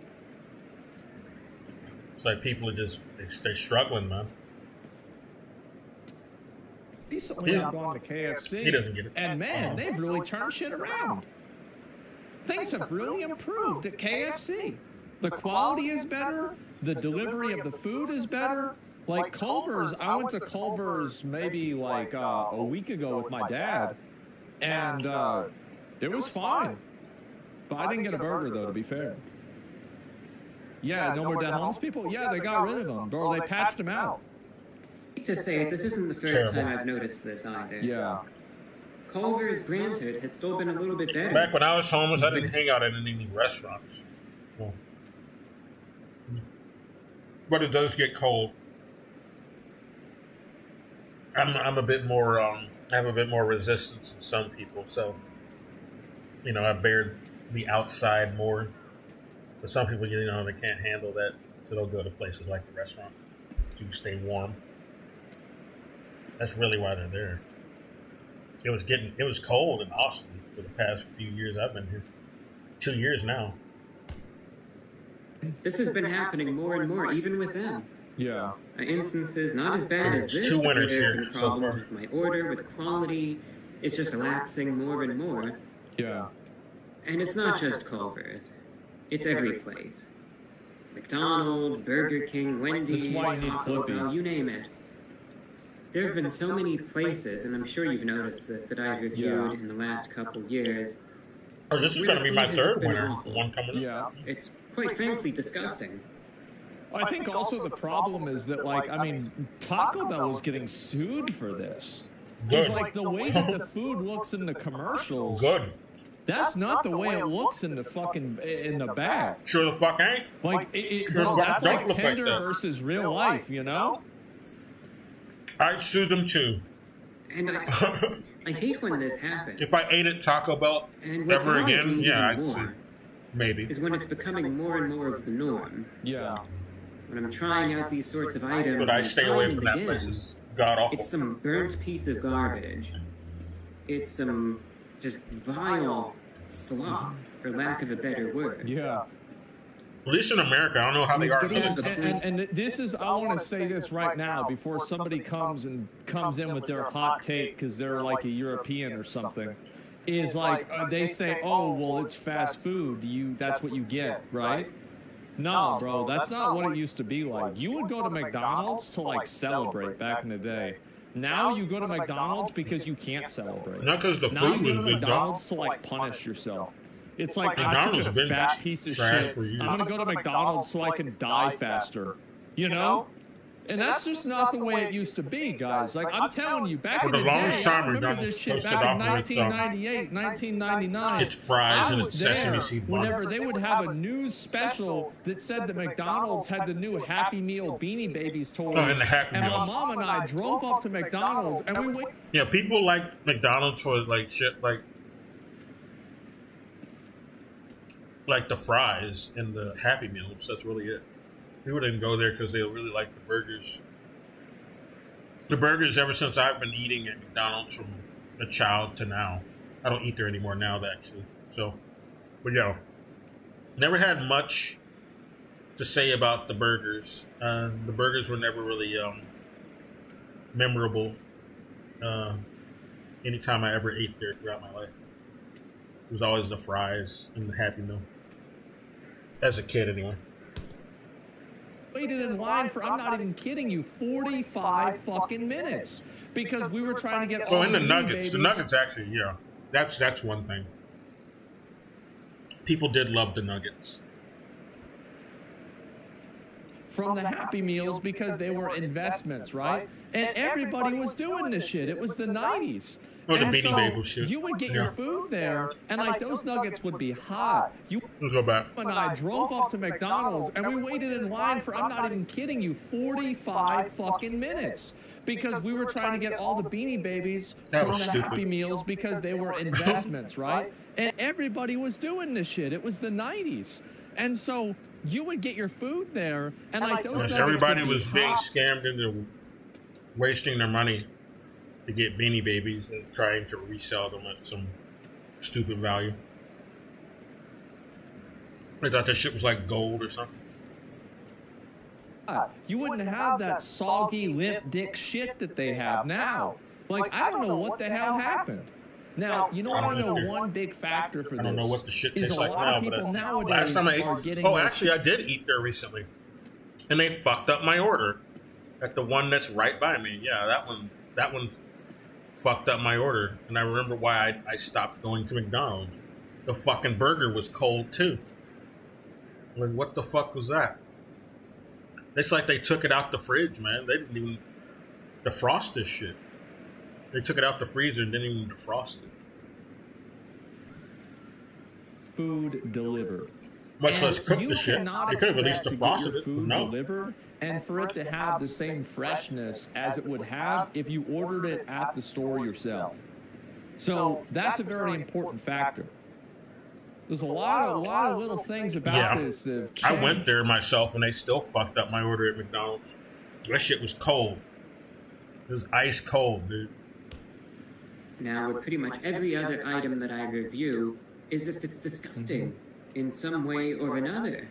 It's like people are just they're struggling, man. Recently, I've gone to KFC. He doesn't get it. And man, they've really turned shit around. Things have really improved at KFC. The quality is better. The delivery of the food is better. Like Culver's, I went to Culver's maybe like a week ago with my dad, and it was fine. But I didn't get a burger though, to be fair. Yeah, no more dead homeless people? Yeah, they got rid of them, or they patched them out. To say it, this isn't the first time I've noticed this either. Yeah. Culver's, granted, has still been a little bit better. Back when I was homeless, I didn't hang out at any restaurants. Well, but it does get cold. I'm a bit more, I have a bit more resistance than some people, so, you know, I bear the outside more. But some people, you know, they can't handle that, so they'll go to places like the restaurant to stay warm. That's really why they're there. It was cold in Austin for the past few years I've been here. 2 years now. This has been happening more and more, even with them. Yeah. Instances not as bad as this. 2 winters there have here been so problems far. with my order, with quality. It's just lapsing more and more. Yeah. And it's not just Culver's. It's every place. McDonald's, Burger King, Wendy's, This is why you need Taco Flippy. Bell, you name it. There have been so many places, and I'm sure you've noticed this, that I've reviewed in the last couple years. Oh, this is going to be my third winter. The one coming up. Yeah. It's quite frankly disgusting. I think also the problem is that, like, I mean, Taco Bell is getting sued for this. Good. It's like the way that the food looks in the commercials. Good. That's not the way it looks in the fucking in the bag. Sure the fuck ain't. Like Sure bro, the fuck that's don't like look like Tinder that. versus real life, you know? I'd sue them too. And I hate when this happens. If I ate at Taco Bell And what ever bothers again, me yeah, even I'd sue. more Maybe. is when it's becoming more and more of the norm. Yeah. When I'm trying out these sorts of items, But I and stay time away and from that again, place. god awful. It's some burnt piece of garbage. It's some just vile slop, for lack of a better word. Yeah. At least in America, I don't know how they are. And this is, I want to say this right now before somebody comes in with their hot take because they're like a European or something. Is like they say, oh well, it's fast food. That's what you get, right? No, bro, that's not what it used to be like. You would go to McDonald's to like celebrate back in the day. Now you go to McDonald's because you can't celebrate. Not because the Now food you is go to good. McDonald's to like punish yourself. It's like McDonald's I'm such a been fat piece of trash shit. for years. I'm gonna go to McDonald's so I can die faster. You know? And that's just not the way it used to be, guys. Like, I'm telling you, back in the day, I remember this shit back in 1998, 1999. It's fries and I it's was sesame there seed bun. whenever they would have a news special that said that McDonald's had the new Happy Meal Beanie Babies toys. Oh, and the Happy And my Meals. mom and I drove up to McDonald's and we went. Yeah, people like McDonald's for like shit like the fries and the Happy Meals. That's really it. People didn't go there because they really like the burgers. The burgers, ever since I've been eating at McDonald's from a child to now, I don't eat there anymore now, actually. So, but yeah, never had much to say about the burgers. The burgers were never really memorable. Anytime I ever ate there throughout my life, it was always the fries and the Happy Meal. As a kid, anyway. Waited in line for, I'm not even kidding you, 45 fucking minutes because we were trying to get. Oh, and the nuggets. The nuggets, actually, yeah, that's one thing. People did love the nuggets from the Happy Meals because they were investments, right? And everybody was doing this shit. It was the 90s. Oh, the and Beanie so Bagel shit. You would get your food there, and like those nuggets would be hot. Let's go back. And I drove up to McDonald's, and we waited in line for, I'm not even kidding you, 45 fucking minutes. Because we were trying to get all the Beanie Babies from the Happy Meals because they were investments, right? And everybody was doing this shit. It was the 90s. And so you would get your food there, and like those nuggets everybody would be was being hot. scammed into wasting their money to get Beanie Babies and trying to resell them at some stupid value. I thought that shit was like gold or something. You wouldn't have that soggy, limp dick shit that they have now. Like, I don't know what the hell happened. Now, you know what I know one big factor for this? I don't know what the shit is tastes a like lot now, of people but nowadays last time I are ate, getting actually, I did eat there recently, and they fucked up my order at the one that's right by me. Yeah, that one fucked up my order, and I remember why I stopped going to McDonald's. The fucking burger was cold too. Like, what the fuck was that? It's like they took it out the fridge, man. They didn't even defrost this shit. They took it out the freezer and didn't even defrost it. Food delivered. Much less cook the shit. Cannot They could have at least expect to get defrosted your it. food No. delivered and for it to have the same freshness as it would have if you ordered it at the store yourself. So that's a very important factor. There's a lot of little things about this that I went there myself and they still fucked up my order at McDonald's. That shit was cold. It was ice cold, dude. Now, with pretty much every other item that I review, is just it's disgusting in some way or another.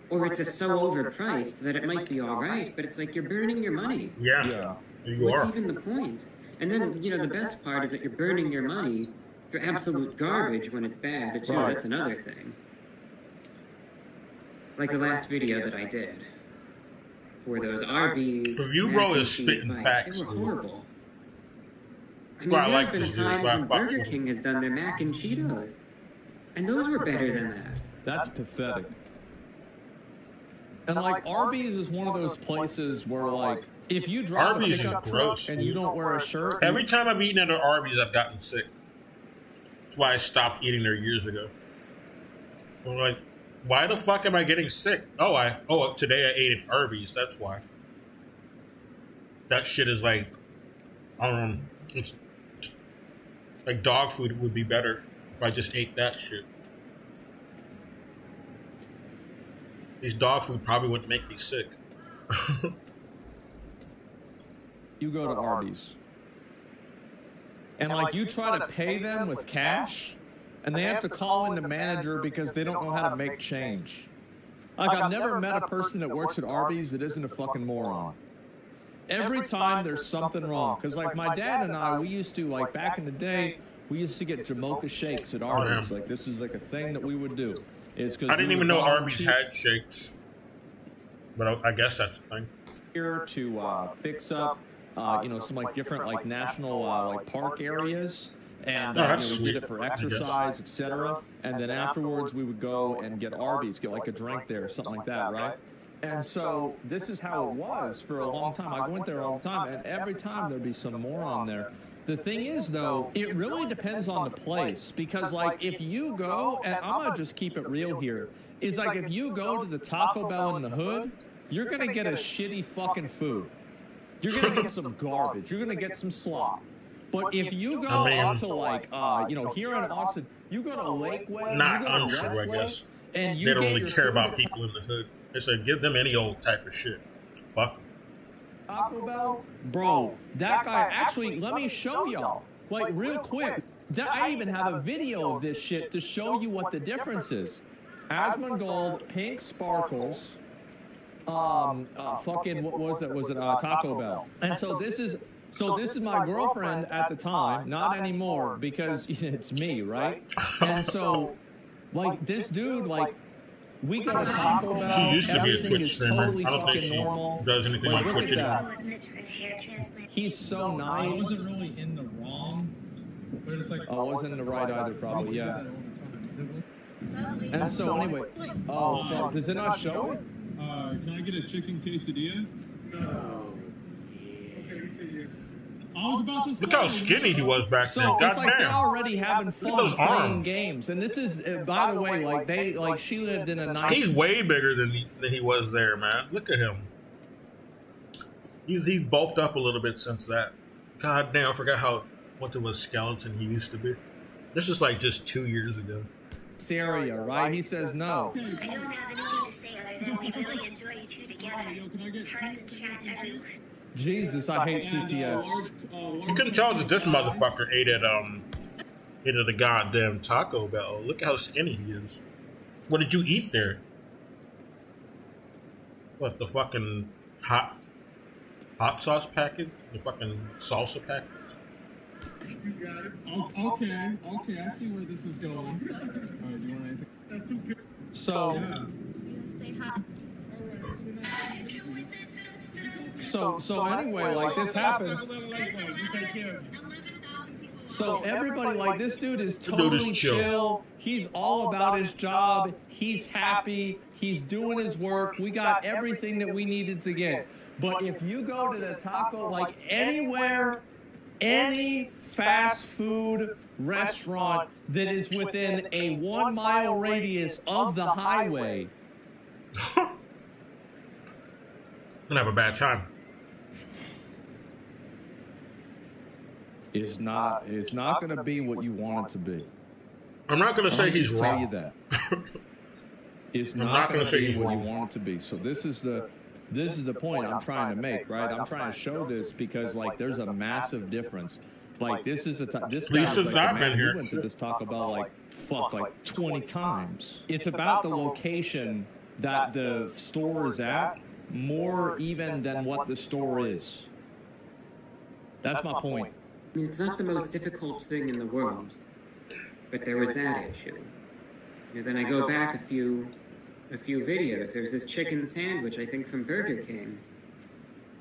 Or it's just so overpriced that it might be all right, but it's like you're burning your money. Yeah. You What's are. even the point? And then, the best part is that you're burning your money for absolute garbage when it's bad, too. Right. That's another thing. Like the last video that I did. For those Arby's. Review Bro is spitting facts. They were horrible. I mean, Well, I there like have been this dude, times so I when fucks Burger with him. King has done their mac and Cheetos. And those were better than that. That's pathetic. And like Arby's is one of those places where like if you drive Arby's a is pickup gross, truck and you dude. don't wear a shirt, Every time I've eaten at an Arby's, I've gotten sick. That's why I stopped eating there years ago. I'm like, why the fuck am I getting sick? Today I ate at Arby's. That's why. That shit is like, it's like dog food would be better if I just ate that shit. These dog food probably wouldn't make me sick. you go to Arby's. And like you try to pay them with cash, and they have to call in the manager because they don't know how to make change. Like I've never met a person that works at Arby's that isn't a fucking moron. Every time there's something wrong. Because like my dad and I, we used to, like back in the day, we used to get Jamocha shakes at Arby's. Like this is like a thing that we would do. Is because I didn't even know Arby's had shakes. But I guess that's the thing. Here to fix up, you know, some like different like national like park areas, and you know, we did it for exercise, etc. And then afterwards, we would go and get Arby's, get like a drink there, something like that, right? And so this is how it was for a long time. I went there all the time, and every time there'd be some moron there. The thing is, though, it really depends on the place, because like if you go, and I'm gonna just keep it real here, is like if you go to the Taco Bell in the hood, you're gonna get a shitty fucking food. You're gonna get some garbage. You're gonna get some slop. But if you go out to like, you know, here in Austin, you go to Lakeway, not you go to untrue, I Westlake, guess. and you They don't get really your care food about at people in the hood. They say give them any old type of shit. Fuck 'em. Taco Bell, bro. That guy actually. Let me show y'all, like real quick. I even have a video of this shit to show you what the difference is. Asmongold, pink sparkles. Fucking what was it? Was it Taco Bell? And so this is my girlfriend at the time, not anymore because it's me, right? And so like this dude, like we go to Taco Bell. She used to be a everything Twitch is streamer. totally I don't think fucking she normal. does anything Like, on look Twitch at anymore. that. He's so I nice. wasn't really in the wrong, but it's like I wasn't in the right either, probably. Yeah. And so anyway, oh fuck, does it not show it? Can I get a chicken quesadilla? I was about to say. Look how skinny he was back then. So God it's like they're damn. already having fun those playing arms. games, and this is, by the way, like she lived in a nice. He's way bigger than he was there, man. Look at him. He's bulked up a little bit since that. God damn, I forgot what of a skeleton he used to be. This is like just 2 years ago. area, right? He says no. I don't have anything to say other than we really enjoy you two together. Hearts and chats everywhere. Jesus, I hate TTS. You couldn't tell that this motherfucker ate at a goddamn Taco Bell. Look how skinny he is. What did you eat there? What, the fucking hot sauce package? The fucking salsa package? You got it. Okay, I see where this is going. Alright, do you want anything? So, so anyway, like this happens. So everybody, like this dude is totally chill. He's all about his job. He's happy. He's doing his work. We got everything that we needed to get. But if you go to the taco, like anywhere, any fast food restaurant that is within a 1 mile radius of the highway, Gonna have a bad time. it's not going to be what you want it to be. I'm not gonna say he's tell wrong. you that. It's I'm not not gonna going say to be he's what you wrong. want it to be. So this is the point I'm trying to make, right? I'm trying to show this because like there's a massive difference. Like this is this At least guy since was like, I've been "Man, here." we went to this Taco Bell like 20 times. It's about the location that the store is at more even than what the store is. That's my point. I mean, it's not the most difficult thing in the world, but there was that issue. And then I go back a few videos. There's this chicken sandwich, I think, from Burger King,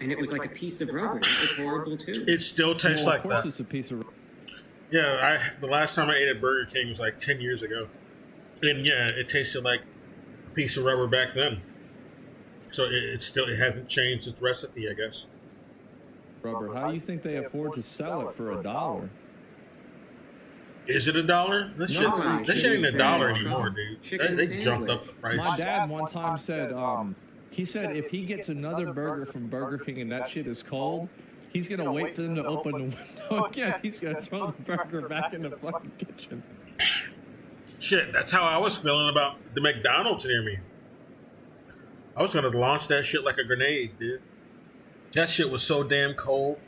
and it was like a piece of rubber. It was horrible too. It still tastes Well, like of course that. it's a piece of. Yeah, the last time I ate at Burger King was like 10 years ago. And yeah, it tasted like a piece of rubber back then. So it hasn't changed its recipe, I guess. Rubber. How do you think they afford to sell it for $1? Is it $1? This shit ain't $1 anymore, dude. Chicken They jumped sandwich. up the price. My dad one time said, he said if he gets another burger from Burger King and that shit is cold, he's gonna wait for them to open the window again. He's gonna throw the burger back in the fucking kitchen. Shit, that's how I was feeling about the McDonald's near me. I was gonna launch that shit like a grenade, dude. That shit was so damn cold.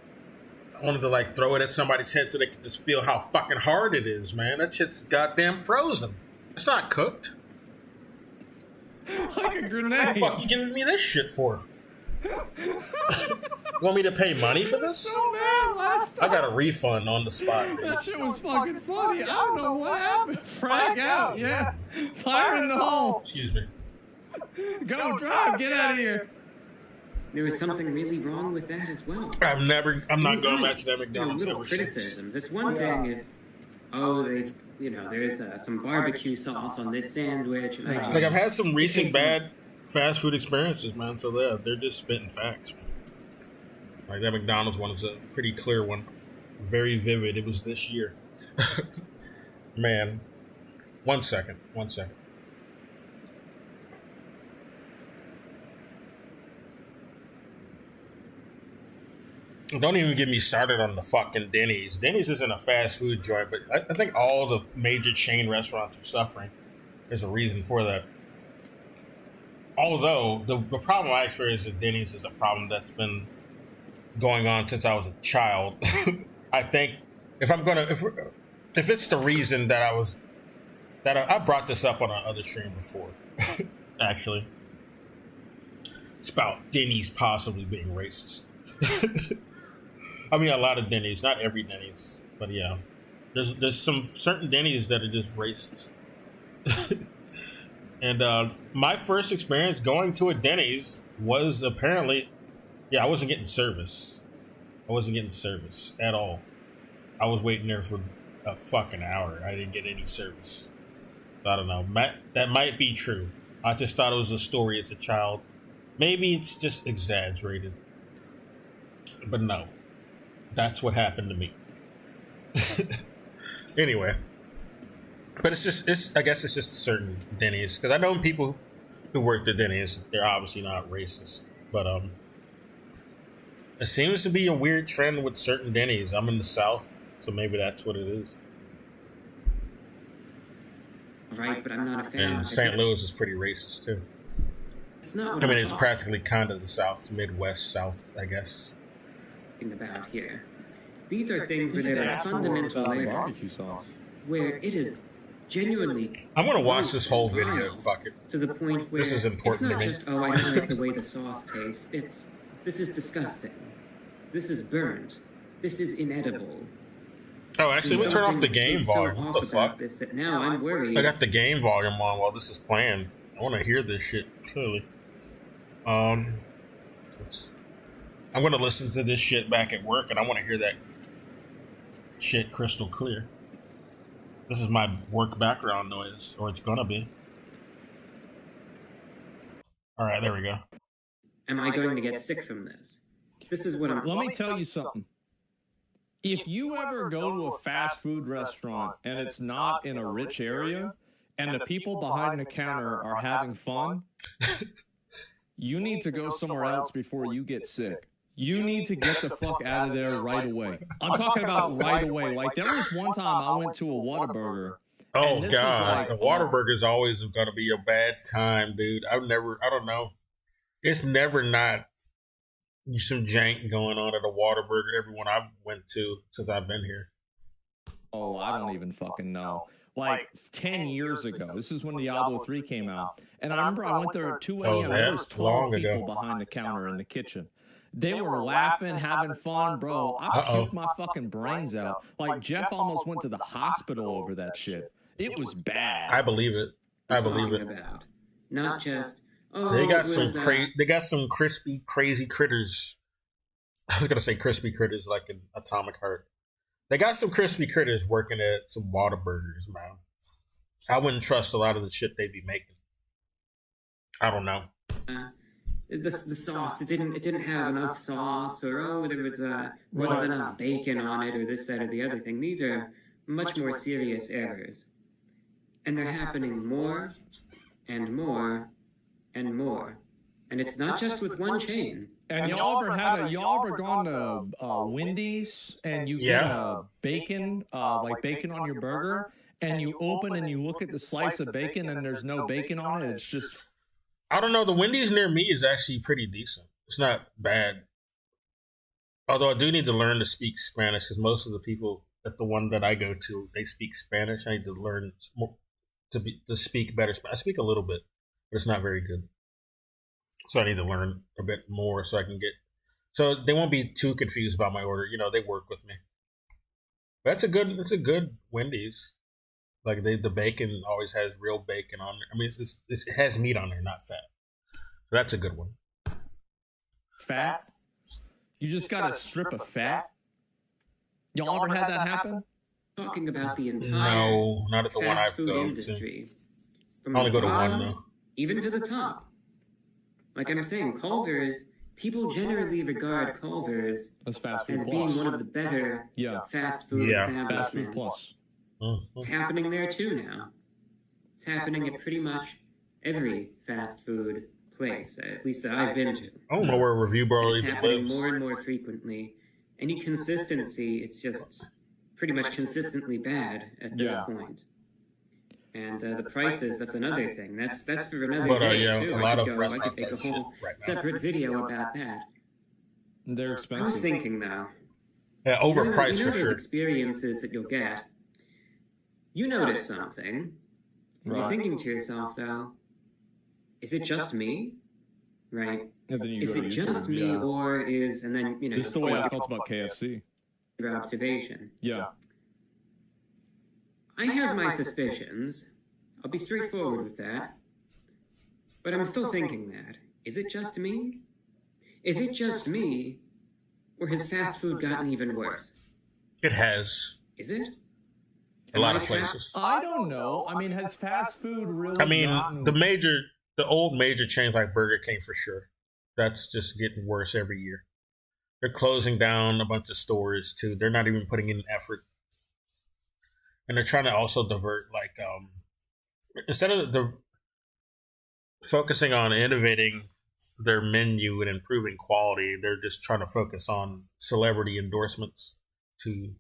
I wanted to like throw it at somebody's head so they could just feel how fucking hard it is, man. That shit's goddamn frozen. It's not cooked. Like a What grenade. the fuck you giving me this shit for? Want me to pay money for this? So mad last time. I got a refund on the spot. Dude. That shit was fucking funny. I don't know what happened. Frag out, yeah. Fire in the hole. Excuse me. Go drive, get out of here. There was something really wrong with that as well. I'm not Things going like, back to that McDonald's little ever since. criticisms. It's one thing if, there's some barbecue sauce on this sandwich. And I just, Like I've had some recent bad fast food experiences, man. So they're just spitting facts. Man. Like that McDonald's one is a pretty clear one, very vivid. It was this year. Man, one second. Don't even get me started on the fucking Denny's. Denny's isn't a fast food joint, but I think all the major chain restaurants are suffering. There's a reason for that. Although the problem I experience at Denny's is a problem that's been going on since I was a child. I think if it's the reason that I brought this up on our other stream before, actually, it's about Denny's possibly being racist. I mean, a lot of Denny's, not every Denny's, but yeah, there's some certain Denny's that are just racist. And my first experience going to a Denny's was apparently, I wasn't getting service. I wasn't getting service at all. I was waiting there for a fucking hour. I didn't get any service. So I don't know. That might be true. I just thought it was a story as a child. Maybe it's just exaggerated. But no. That's what happened to me. Anyway. But I guess it's just a certain Denny's. Because I know people who work at Denny's, they're obviously not racist. But it seems to be a weird trend with certain Denny's. I'm in the South, so maybe that's what it is. right, but I'm not a fan. And St. Louis is pretty racist too. It's not what I mean, I'm it's practically kind of the South, Midwest South, I guess. talking about here. These are things where there are fundamental layers, where it is genuinely. I'm gonna watch this whole video. Fuck it. To the point where This is important it's not to me. just, oh, I don't like the way the sauce tastes. This is disgusting. This is burnt. This is inedible. Oh, actually, let me turn off the game volume. What the fuck? This that now I'm worried. I got the game volume on while this is playing. I want to hear this shit clearly. I'm gonna listen to this shit back at work, and I want to hear that shit crystal clear. This is my work background noise, or it's gonna be. All right, there we go. Am I going to get sick from this? This is what I'm. Let me tell you something. If you ever go to a fast food restaurant and it's not in a rich area and the people behind the counter are having fun, you need to go somewhere else before you get sick. You need to get the fuck out of there right away. I'm talking about right away. Like, there was one time I went to a Whataburger. Oh, and this God. was The Whataburger is always going to be a bad time, dude. I don't know. It's never not some jank going on at a Whataburger. Everyone I've went to since I've been here. Oh, I don't even fucking know. Like 10 years ago. This is when Diablo 3 came out. And I remember I went there at 2 a.m. There was 12 people behind the counter in the kitchen. They were laughing, having fun, bro. I puked my fucking brains out. Like, Jeff almost went to the hospital over that shit. It was bad. I believe it. I believe it. About. Not just. Oh, They got some some crispy, crazy critters. I was gonna say crispy critters like an Atomic Heart. They got some crispy critters working at some Whataburgers, man. I wouldn't trust a lot of the shit they be making. I don't know. The sauce. It didn't have enough sauce, or there wasn't enough bacon on it, or this, that, or the other thing. These are much more serious errors, and they're happening more and more and more. And it's not just with one chain. And y'all ever gone to Wendy's and you get bacon, like bacon on your burger, and you open and you look at the slice of bacon and there's no bacon on it? It's just... I don't know. The Wendy's near me is actually pretty decent. It's not bad. Although I do need to learn to speak Spanish because most of the people at the one that I go to, they speak Spanish. I need to learn more to speak better Spanish. I speak a little bit, but it's not very good. So I need to learn a bit more so I can get. So they won't be too confused about my order. You know, they work with me. That's a good. It's a good Wendy's. Like the bacon always has real bacon on there. I mean, it has meat on there, not fat. So that's a good one. Fat? You just got a strip of fat? Y'all ever had that happen? Talking about the entire No, not at the one fast I've food gone industry. to. From I only the go to one bottom, though. even to the top. Like I'm saying, Culver's, people generally regard Culver's That's fast food as plus. being one of the better Yeah. fast food Yeah. establishments. Fast food plus. It's happening there too now. It's happening at pretty much every fast food place, at least that I've been to. I don't know where Review Bro It's even happening lives. more and more frequently. Any consistency, it's just pretty much consistently bad at this Yeah. point. And the prices, that's another thing. That's for another But, day, yeah, too. a lot I of could make restaurants a are shit whole right now. separate video about that. They're I was expensive. thinking, though. Yeah, overpriced you know for those sure. experiences that you'll get. You notice something, and you're Right. thinking to yourself, though, is it just me? Right? And then you Is go to it just YouTube, me, yeah. or is, and then, you know, Just the way I felt about KFC. your observation. Yeah. I have my suspicions. I'll be straightforward with that. But I'm still thinking that. Is it just me? Is it just me? Or has fast food gotten even worse? It has Is it? a lot Am of I trapped? places. I don't know. I mean, has fast food really I mean, gotten... the old major chains like Burger King for sure. That's just getting worse every year. They're closing down a bunch of stores too. They're not even putting in effort, and they're trying to also divert instead of focusing on innovating their menu and improving quality, they're just trying to focus on celebrity endorsements to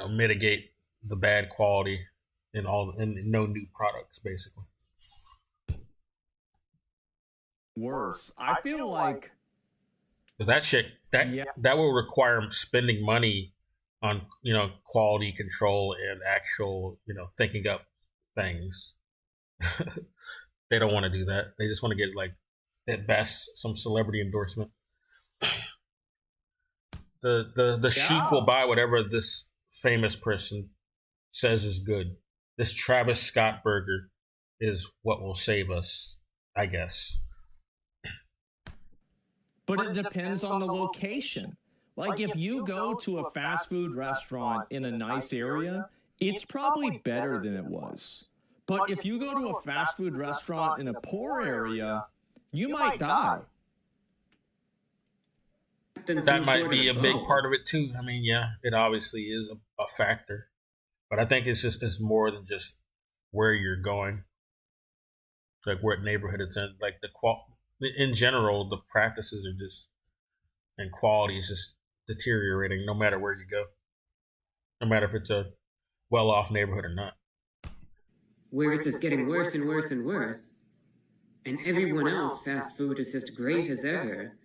mitigate the bad quality and no new products basically. worse. I feel like... Because that shit that will require spending money on quality control and actual thinking up things. They don't want to do that. They just want to get like at best some celebrity endorsement. The sheep will buy whatever this famous person says is good. This Travis Scott burger is what will save us, I guess. But it depends on the location. Like if you go to a fast food restaurant in a nice area, it's probably better than it was. But if you go to a fast food restaurant in a poor area, you might die. That might be a big part of it too. I mean, yeah, it obviously is a factor, but I think it's more than just where you're going, like what neighborhood it's in. Like in general, the practices are just and quality is just deteriorating no matter where you go, no matter if it's a well-off neighborhood or not. Where it's just getting worse and worse and worse, and everyone else fast food is just great as ever.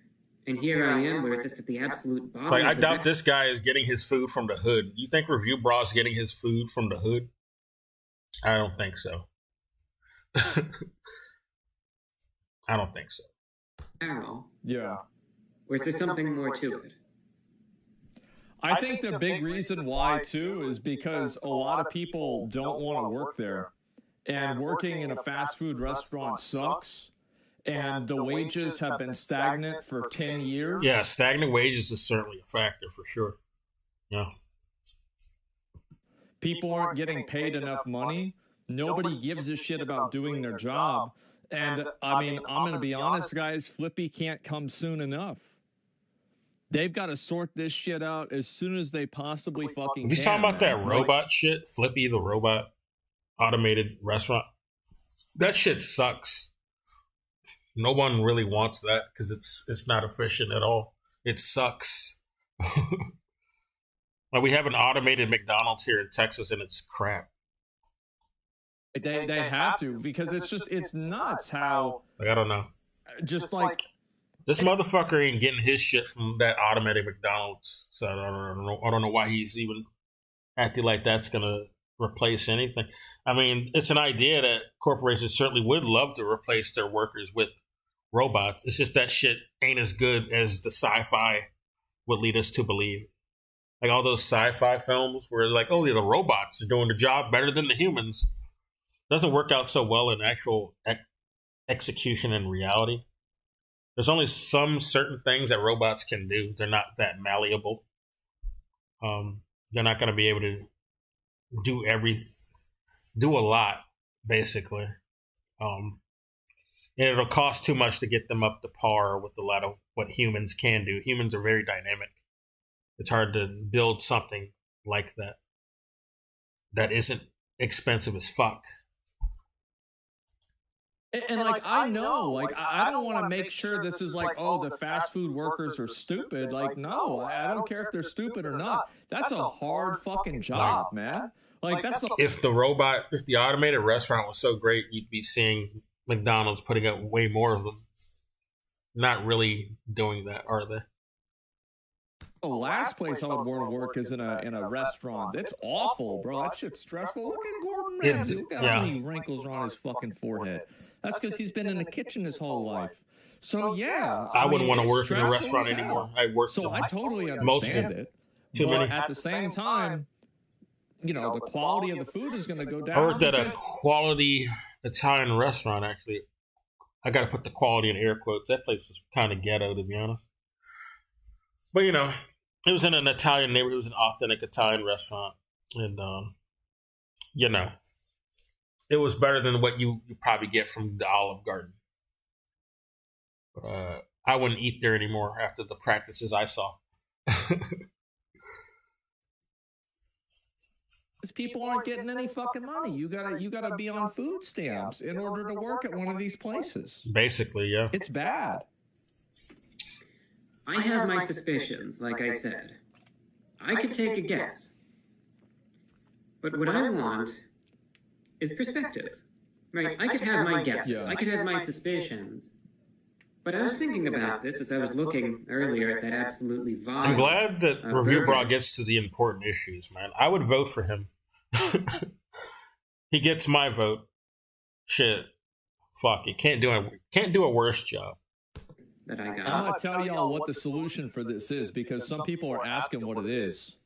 And here I am, where it's just at the absolute bottom. Like, I of the doubt this guy is getting his food from the hood. You think Review Bra is getting his food from the hood? I don't think so. I don't think so. barrel. Yeah. Or is there something more to it? I think the big reason why, too, is because a lot of people don't want to work there. And working in a fast food restaurant sucks. And the wages have been stagnant for 10 years. Yeah, stagnant wages is certainly a factor for sure. Yeah. People aren't getting paid enough money. Nobody gives a shit about doing their job. And, I mean, I'm going to be honest, guys, Flippy can't come soon enough. They've got to sort this shit out as soon as they possibly fucking can. If you're talking about that man. robot shit, Flippy the robot, automated restaurant, that shit sucks. No one really wants that because it's not efficient at all. It sucks. Like we have an automated McDonald's here in Texas and it's crap. They have to, because it's nuts how... Like, I don't know. just like This motherfucker ain't getting his shit from that automated McDonald's. So I don't know why he's even acting like that's gonna replace anything. I mean, it's an idea that corporations certainly would love to replace their workers with robots. It's just that shit ain't as good as the sci-fi would lead us to believe. Like all those sci-fi films where it's like, oh, yeah, the robots are doing the job better than the humans. Doesn't work out so well in actual execution in reality. There's only some certain things that robots can do. They're not that malleable. They're not going to be able to do a lot, basically. And it'll cost too much to get them up to par with a lot of what humans can do. Humans are very dynamic. It's hard to build something like that isn't expensive as fuck. And like I know, like I don't want to make sure this is like, oh, the fast food workers are stupid. Like, no, I don't care if they're stupid or not. That's a hard fucking job, man. Like that's if the automated restaurant was so great, you'd be seeing McDonald's putting up way more of them. Not really doing that, are they? The last place I would want to work is in a restaurant. That's awful, bro. That shit's stressful. Look at Gordon Ramsay. Look how many wrinkles are on his fucking forehead. That's because he's been in the kitchen his whole life. So yeah, I wouldn't want to work in a restaurant anymore. I totally understand it. Too but many. At the same time, you know, the quality of the food is going to go down. I worked at a quality Italian restaurant, actually. I got to put the quality in air quotes. That place was kind of ghetto, to be honest. But, you know, it was in an Italian neighborhood. It was an authentic Italian restaurant. And, you know, it was better than what you probably get from the Olive Garden. But I wouldn't eat there anymore after the practices I saw. People aren't getting any fucking money. You gotta be on food stamps in order to work at one of these places. Basically, yeah. It's bad. I have my suspicions, like I said. I could take a guess. But what I want is perspective. Right? I could have my guesses. I could have my suspicions. But I was thinking about this as I was looking earlier at that absolutely vile... I'm glad that Review Bra gets to the important issues, man. I would vote for him. He gets my vote. Shit. Fuck, he can't do a worse job. That I got. I'm going to tell y'all what the solution for this is, because some people are asking what it is.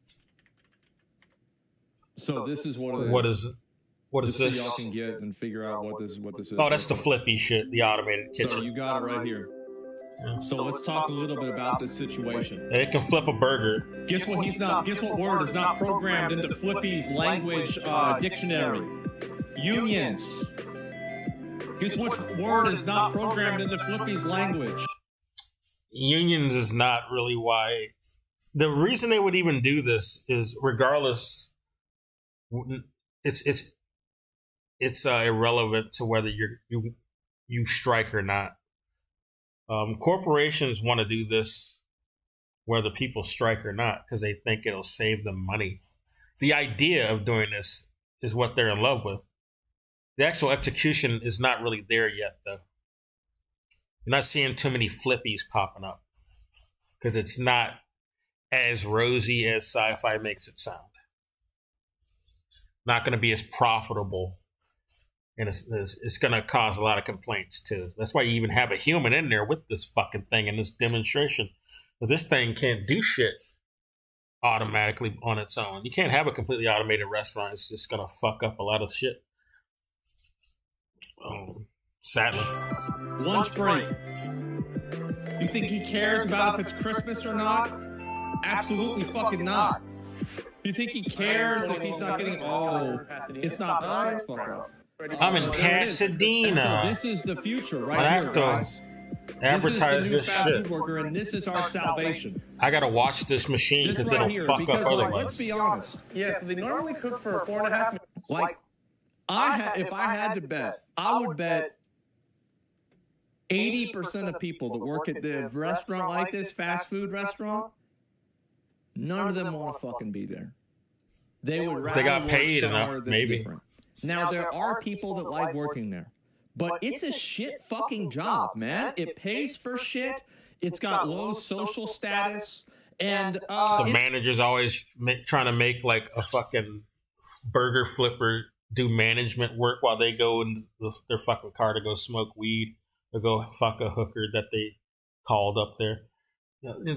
So this is what it is. What is it? What is this? So y'all can get and figure out what this is. Oh, that's the flippy shit, the automated kitchen. So you got it right here. Yeah. So let's talk a little bit about this situation. It can flip a burger. Guess what word is not programmed into Flippy's language dictionary? Unions. Guess which word is not programmed into Flippy's language? Unions is not really why. The reason they would even do this is regardless, it's irrelevant to whether you strike or not. Corporations want to do this whether people strike or not because they think it'll save them money. The idea of doing this is what they're in love with. The actual execution is not really there yet, though. You're not seeing too many flippies popping up because it's not as rosy as sci-fi makes it sound. Not going to be as profitable. And it's going to cause a lot of complaints, too. That's why you even have a human in there with this fucking thing in this demonstration. Because this thing can't do shit automatically on its own. You can't have a completely automated restaurant. It's just going to fuck up a lot of shit. Sadly. Lunch break. You think he cares about if it's Christmas or not? Absolutely fucking not. You think he cares if he's not getting... Oh, it's not... Oh, it's fuck off. I'm in Pasadena. So this is the future, right? I have to advertise this shit. Worker, and this is our salvation. I gotta watch this machine because it'll fuck up otherwise. Let's be honest. Yes, they normally cook for 4.5 minutes. Like, if I had to bet, I would bet 80% of people that work at the restaurant like this, fast food restaurant, none of them want to fucking be there. They would rather they got paid enough, maybe. Different. Now, there are people that like working there, but it's a shit fucking job, man. It pays for shit. It's got low social status, and the manager's always trying to make like a fucking burger flipper do management work while they go in their fucking car to go smoke weed or go fuck a hooker that they called up there.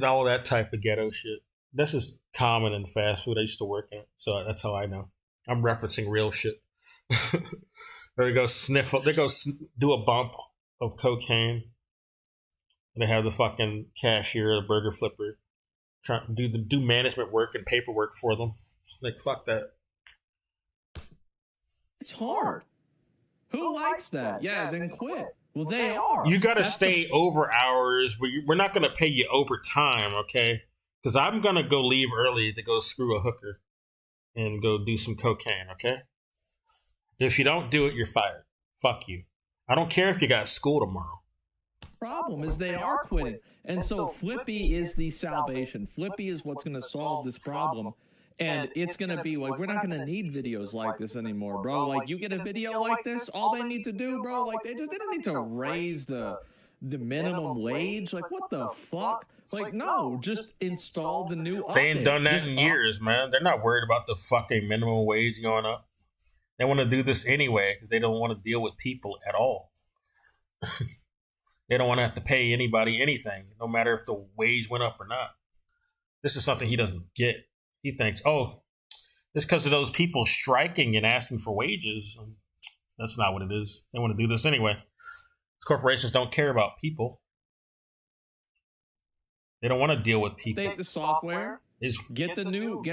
All that type of ghetto shit. This is common in fast food. I used to work in it, so that's how I know. I'm referencing real shit. They go sniff. They go do a bump of cocaine. They have the fucking cashier, the burger flipper, trying to do management work and paperwork for them. Like fuck that. It's hard. Who likes that? Yeah, then quit. Well, they are. You got to stay over hours. We're not going to pay you overtime, okay? Because I'm going to go leave early to go screw a hooker and go do some cocaine, okay? If you don't do it, you're fired. Fuck you. I don't care if you got school tomorrow. Problem is they are quitting. And so Flippy is the salvation. Flippy is what's going to solve this problem. And it's going to be like, we're not going to need videos like this anymore, bro. Like, you get a video like this, all they need to do, bro, like, they don't need to raise the minimum wage. Like, what the fuck? Like, no, just install the new update. They ain't done that in years, man. They're not worried about the fucking minimum wage going up. They want to do this anyway because they don't want to deal with people at all. They don't want to have to pay anybody anything, no matter if the wage went up or not. This is something he doesn't get. He thinks, oh, it's because of those people striking and asking for wages. That's not what it is. They want to do this anyway. Corporations don't care about people. They don't want to deal with people. The software. Get the new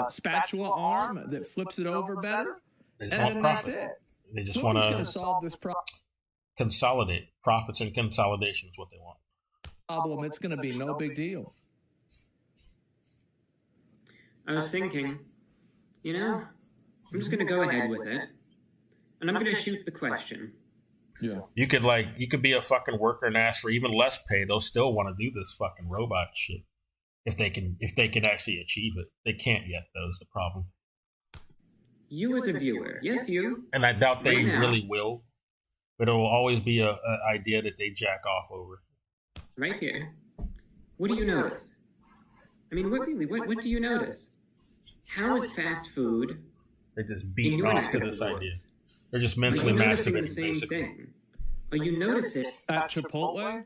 spatula arm that flips it over better. They just want profit. That's it. They just want to solve this problem. Consolidate. Profits and consolidation is what they want. Problem. It's going to be no big deal. I was thinking, I'm just going to go ahead with it, and I'm going to shoot the question. Yeah. You could be a fucking worker and ask for even less pay. They'll still want to do this fucking robot shit if they can actually achieve it. They can't yet, though, is the problem. You as a viewer, yes, you. And I doubt they really will, but it will always be a idea that they jack off over. Right here. What do you notice? I mean, what do you notice? How is fast food? They're just beating off to this idea. They're just mentally masturbating, the same basically. thing. But you notice it at Chipotle.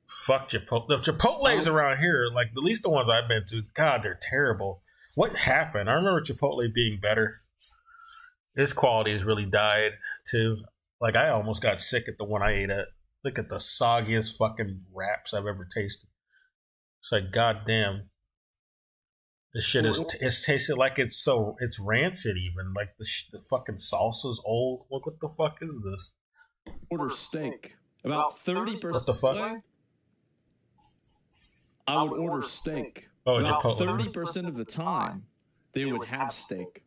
Fuck Chipotle. The Chipotle's around here, like at least the ones I've been to, God, they're terrible. What happened? I remember Chipotle being better. Its quality has really died too. Like I almost got sick at the one I ate at. Look at the soggiest fucking wraps I've ever tasted. It's like, goddamn. This shit it's tasted like it's rancid even. Like the fucking salsa's old. Look, what the fuck is this? Order steak. About 30%. What the fuck? I would order steak. Oh, about Chipotle. 30% of the time, they would have steak.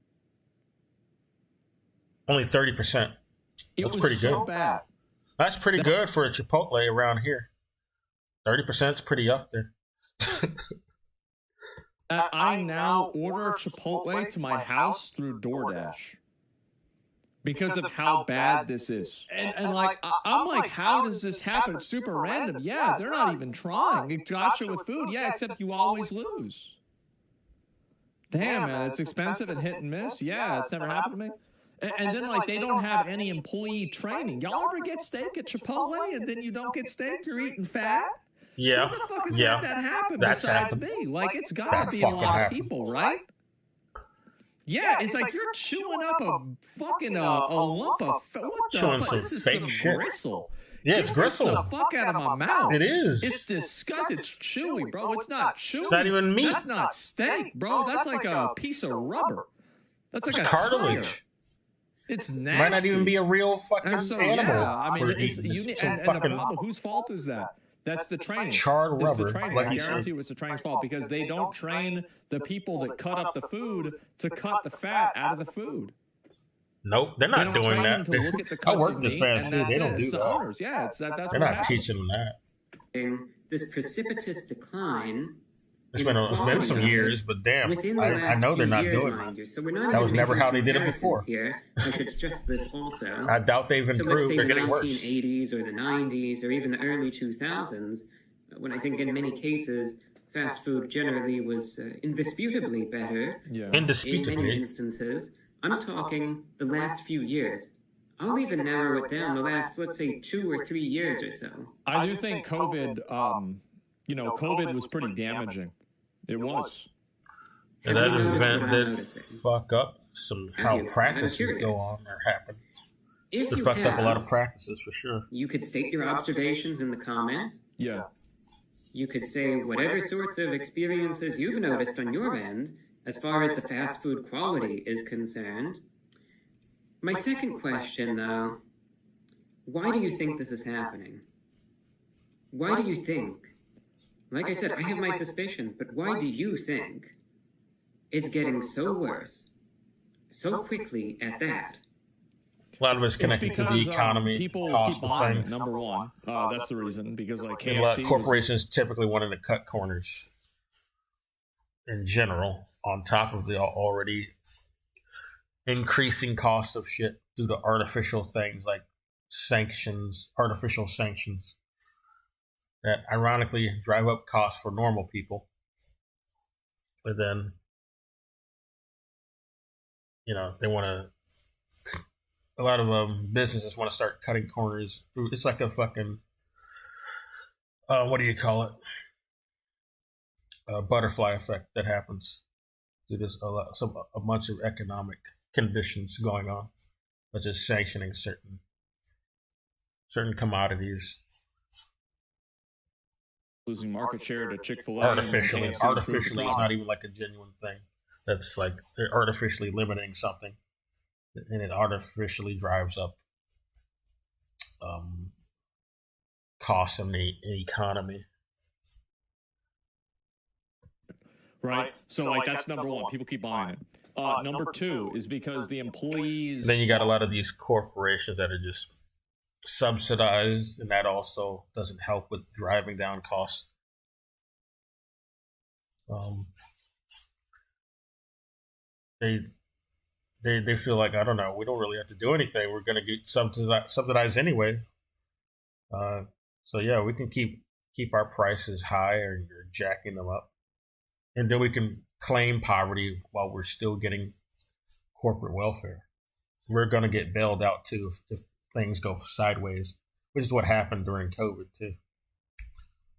Only 30%. That's pretty so good. Bad. That's pretty good for a Chipotle around here. 30% is pretty up there. I now order Chipotle to my house through DoorDash because of how bad this is. And like, I'm like, how does this happen? It's super random. Yeah, they're not even trying. It got you with food. Yeah, except you always lose. Damn, man, it's expensive and hit and miss. Yeah, it's never happened to me. And then, like, they don't have any employee training. Y'all ever get steak at Chipotle and then you don't get steak? You're eating fat? Yeah. What the fuck has that happen besides happened. me? Like, it's got to be a lot of people, right? Yeah, it's like you're chewing up a fucking a lump of what the Chewing fuck? some This is fake some shit. gristle. Yeah, it's Get gristle. the fuck out of my mouth. It is. It's disgusting. It's chewy, bro. It's not chewy. It's not even meat. That's not steak, bro. That's like a piece of rubber. That's like It's a cartilage. tire. It's It nasty. might not even be a real fucking And so, animal. yeah, I mean, for it's, eating you need, some and the fucking problem, whose fault is that? That's the training. charred It's the rubber, training. like I you said. guarantee you it's the training's fault because they don't train the people that cut up the food to cut the fat out of the food. Nope, they're They not don't doing train that. them to look at the I cuts worked of at meat, fast and food. that's They don't it. do It's the that. owners. Yeah, that's They're what not happens. teaching them that. This precipitous decline been some years, but damn, Within the I last know they're few not years, doing mind that. you, so we're not That was even never making how they did it comparisons before. Here. I should stress this also. I doubt they've To let's improved. say They're the getting worse. 1980s or the 90s or even the early 2000s, when I think in many cases fast food generally was indisputably better. Yeah. In many Indisputably. instances, I'm talking the last few years. I'll even narrow it down the last, let's say, 2 or 3 years or so. I do think COVID, COVID was pretty damaging. It was. And Have that you is noticed event what I'm that noticing? fuck up some Have how you? practices I'm go curious. on or happen. If They you fucked up a lot of have, practices for sure. you could state your observations in the comments. Yeah. You could say whatever sorts of experiences you've noticed on your end as far as the fast food quality is concerned. My second question, though, why do you think this is happening? Why do you think? Like I said, I have my suspicions, but why do you think it's getting so worse so quickly at that? A lot of it's connected to the economy, people cost keep of buying things. it, number one. That's the reason, because like And a lot KFC of corporations typically wanting to cut corners in general, on top of the already increasing cost of shit due to artificial things like artificial sanctions that ironically drive up costs for normal people. But then, they want to. A lot of businesses want to start cutting corners. It's like a fucking, what do you call it? A butterfly effect that happens. There's a bunch of economic conditions going on, such as sanctioning certain commodities. losing market share to Chick-fil-A. Artificially and is not even like a genuine thing. That's like they're artificially limiting something, and it artificially drives up costs in the economy. Right. So like that's number one. People keep buying it. Number two is because the employees. Then you got a lot of these corporations that are just subsidized, and that also doesn't help with driving down costs. They feel like, I don't know, we don't really have to do anything. We're going to get subsidized anyway. So yeah, we can keep our prices high, or you're jacking them up, and then we can claim poverty while we're still getting corporate welfare. We're going to get bailed out too if things go sideways, which is what happened during COVID too.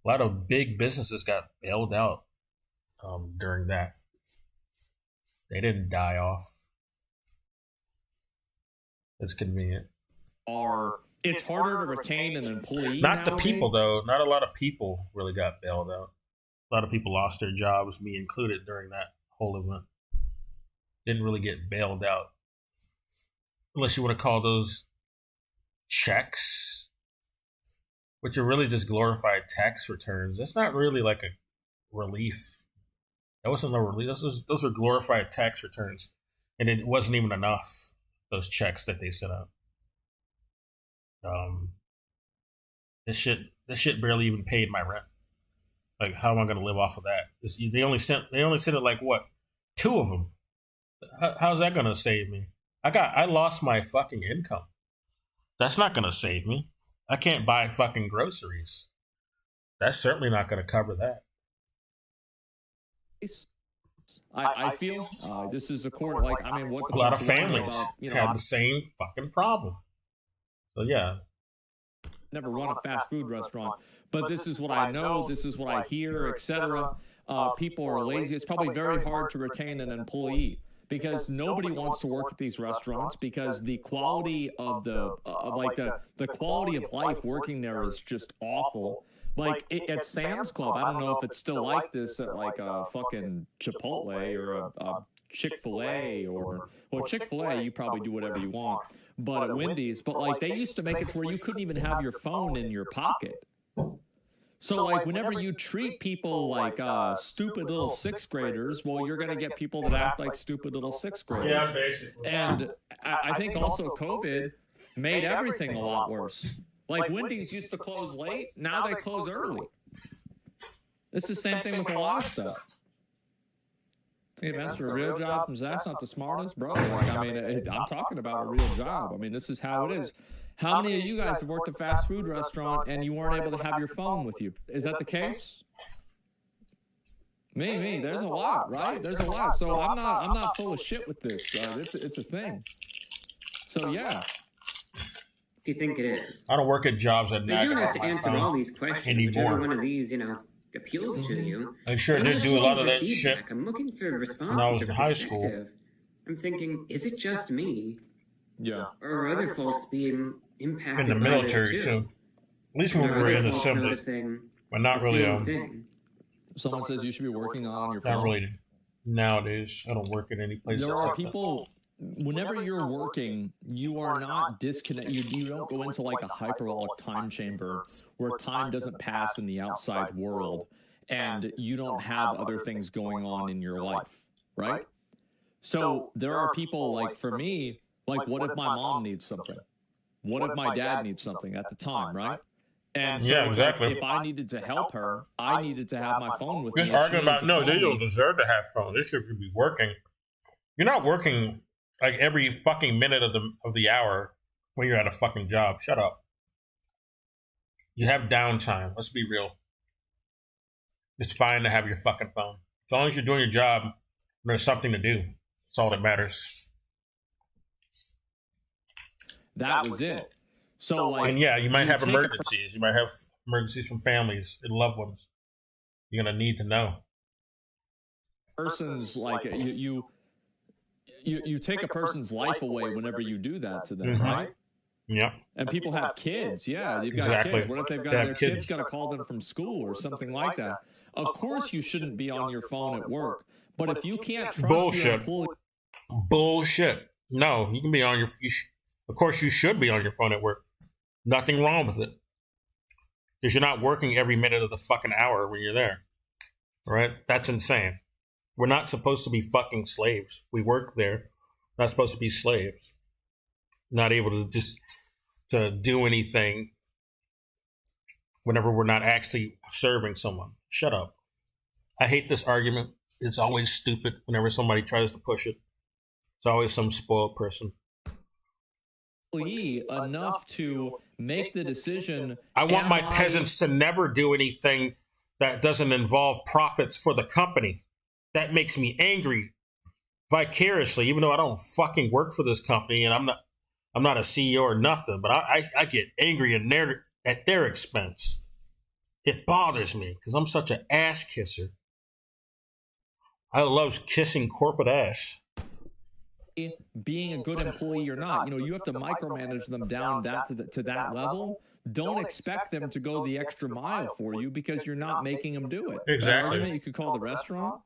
A lot of big businesses got bailed out during that. They didn't die off. It's convenient. It's harder to retain an employee. Not the nowadays. people though. Not a lot of people really got bailed out. A lot of people lost their jobs, me included, during that whole event. Didn't really get bailed out. Unless you want to call those checks, which are really just glorified tax returns. That's not really like a relief. That wasn't no relief. Those are glorified tax returns. And it wasn't even enough, those checks that they sent out. This shit barely even paid my rent. Like, how am I going to live off of that? They only sent it like what, 2 of them. How's that going to save me? I lost my fucking income. That's not going to save me. I can't buy fucking groceries. That's certainly not going to cover that. I feel this is a court. Like, I mean, what A lot of families about, have the same fucking problem. So yeah. Never run a fast food restaurant, but this is what I know. This is what I hear, etc. People are lazy. It's probably very hard to retain an employee because nobody wants to work at these restaurants because the quality of the quality of life working there is just awful. Like at Sam's Club, I don't know if it's still like this at like a fucking Chipotle or a Chick-fil-A or Chick-fil-A, you probably do whatever you want. But at Wendy's, but like they used to make it to where you couldn't even have your phone in your pocket. So like whenever you treat people like stupid little 6th graders, well, you're going to get people that act like stupid little 6th graders. Yeah, basically. And I think also COVID made everything a lot worse. Like Wendy's used to close late, now they close early. It's the same thing with a lot of stuff. Hey, man, that's for a real job from Zach's not the smartest, bro. Like, I mean, I'm talking about a real job. I mean, this is how it is. How many of you guys have worked a fast food restaurant and you weren't able to have your phone with you? Is that the case? Me. There's a lot, right? There's a lot. So I'm not full of shit with this. It's a thing. So yeah. Do you think it is? I don't work at jobs at night. You don't have to answer all these questions. Anymore. Whichever one of these, appeals to you. I sure I'm did not do a lot of looking that for shit feedback. I'm looking for responses when I was in or high school. perspective. I'm thinking, is it just me? Yeah. Or are other folks being impacted In the by military this too. At least when we were in assembly, but not really. Someone says you should be working on your phone. Not really. Nowadays, I don't work at any place. There are people. Whenever you're working, you are not disconnected. You don't go into like a hyperbolic time chamber where time doesn't pass in the outside world and you don't have other things going on in your life, right? So there are people like, for me, like, what if my mom needs something? What if my dad needs something at the time, right? And so yeah, exactly. if I needed to help her, I needed to have my phone with me. Just arguing about, no, they don't deserve to have phones. They should be working. You're not working like every fucking minute of the hour when you're at a fucking job. Shut up. You have downtime. Let's be real. It's fine to have your fucking phone. As long as you're doing your job, there's something to do. That's all that matters. That was it. So, like, and yeah, you might have emergencies. You might have emergencies from families and loved ones. You're gonna need to know. Person's like you take a person's life away whenever you do that to them, right? Yeah. And people have kids. Yeah, they've got Exactly. kids. What if they've got their kids got to call them from school or something like that? Of course, you shouldn't be on your phone at work. But if you can't trust your employee, bullshit. No, you can be on your. Of course, you should be on your phone at work. Nothing wrong with it. Because you're not working every minute of the fucking hour when you're there. Right? That's insane. We're not supposed to be fucking slaves. We work there. Not supposed to be slaves. Not able to just to do anything whenever we're not actually serving someone. Shut up. I hate this argument. It's always stupid whenever somebody tries to push it. It's always some spoiled person. Enough to make the decision. I want my peasants to never do anything that doesn't involve profits for the company. That makes me angry vicariously, even though I don't fucking work for this company and I'm not a CEO or nothing, but I get angry at their expense. It bothers me because I'm such an ass kisser. I love kissing corporate ass. Being a good employee or not, you have to micromanage them down to that level. Don't expect them to go the extra mile for you because you're not making them do it. Exactly. You could call the restaurant.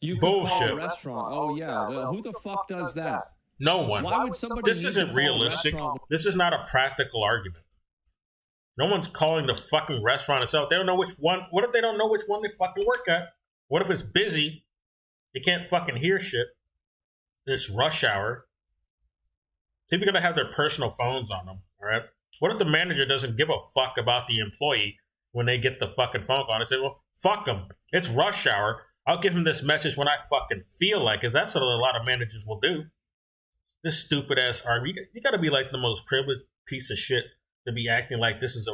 You could Bullshit. call the restaurant. Oh yeah, who the fuck does that? No one. Why would somebody? This isn't realistic. This is not a practical argument. No one's calling the fucking restaurant itself. They don't know which one. What if they don't know which one they fucking work at? What if it's busy? They can't fucking hear shit. It's rush hour. People are going to have their personal phones on them, all right? What if the manager doesn't give a fuck about the employee when they get the fucking phone call and say, well, fuck them. It's rush hour. I'll give him this message when I fucking feel like it. That's what a lot of managers will do. This stupid ass argument. You got to be like the most privileged piece of shit to be acting like this is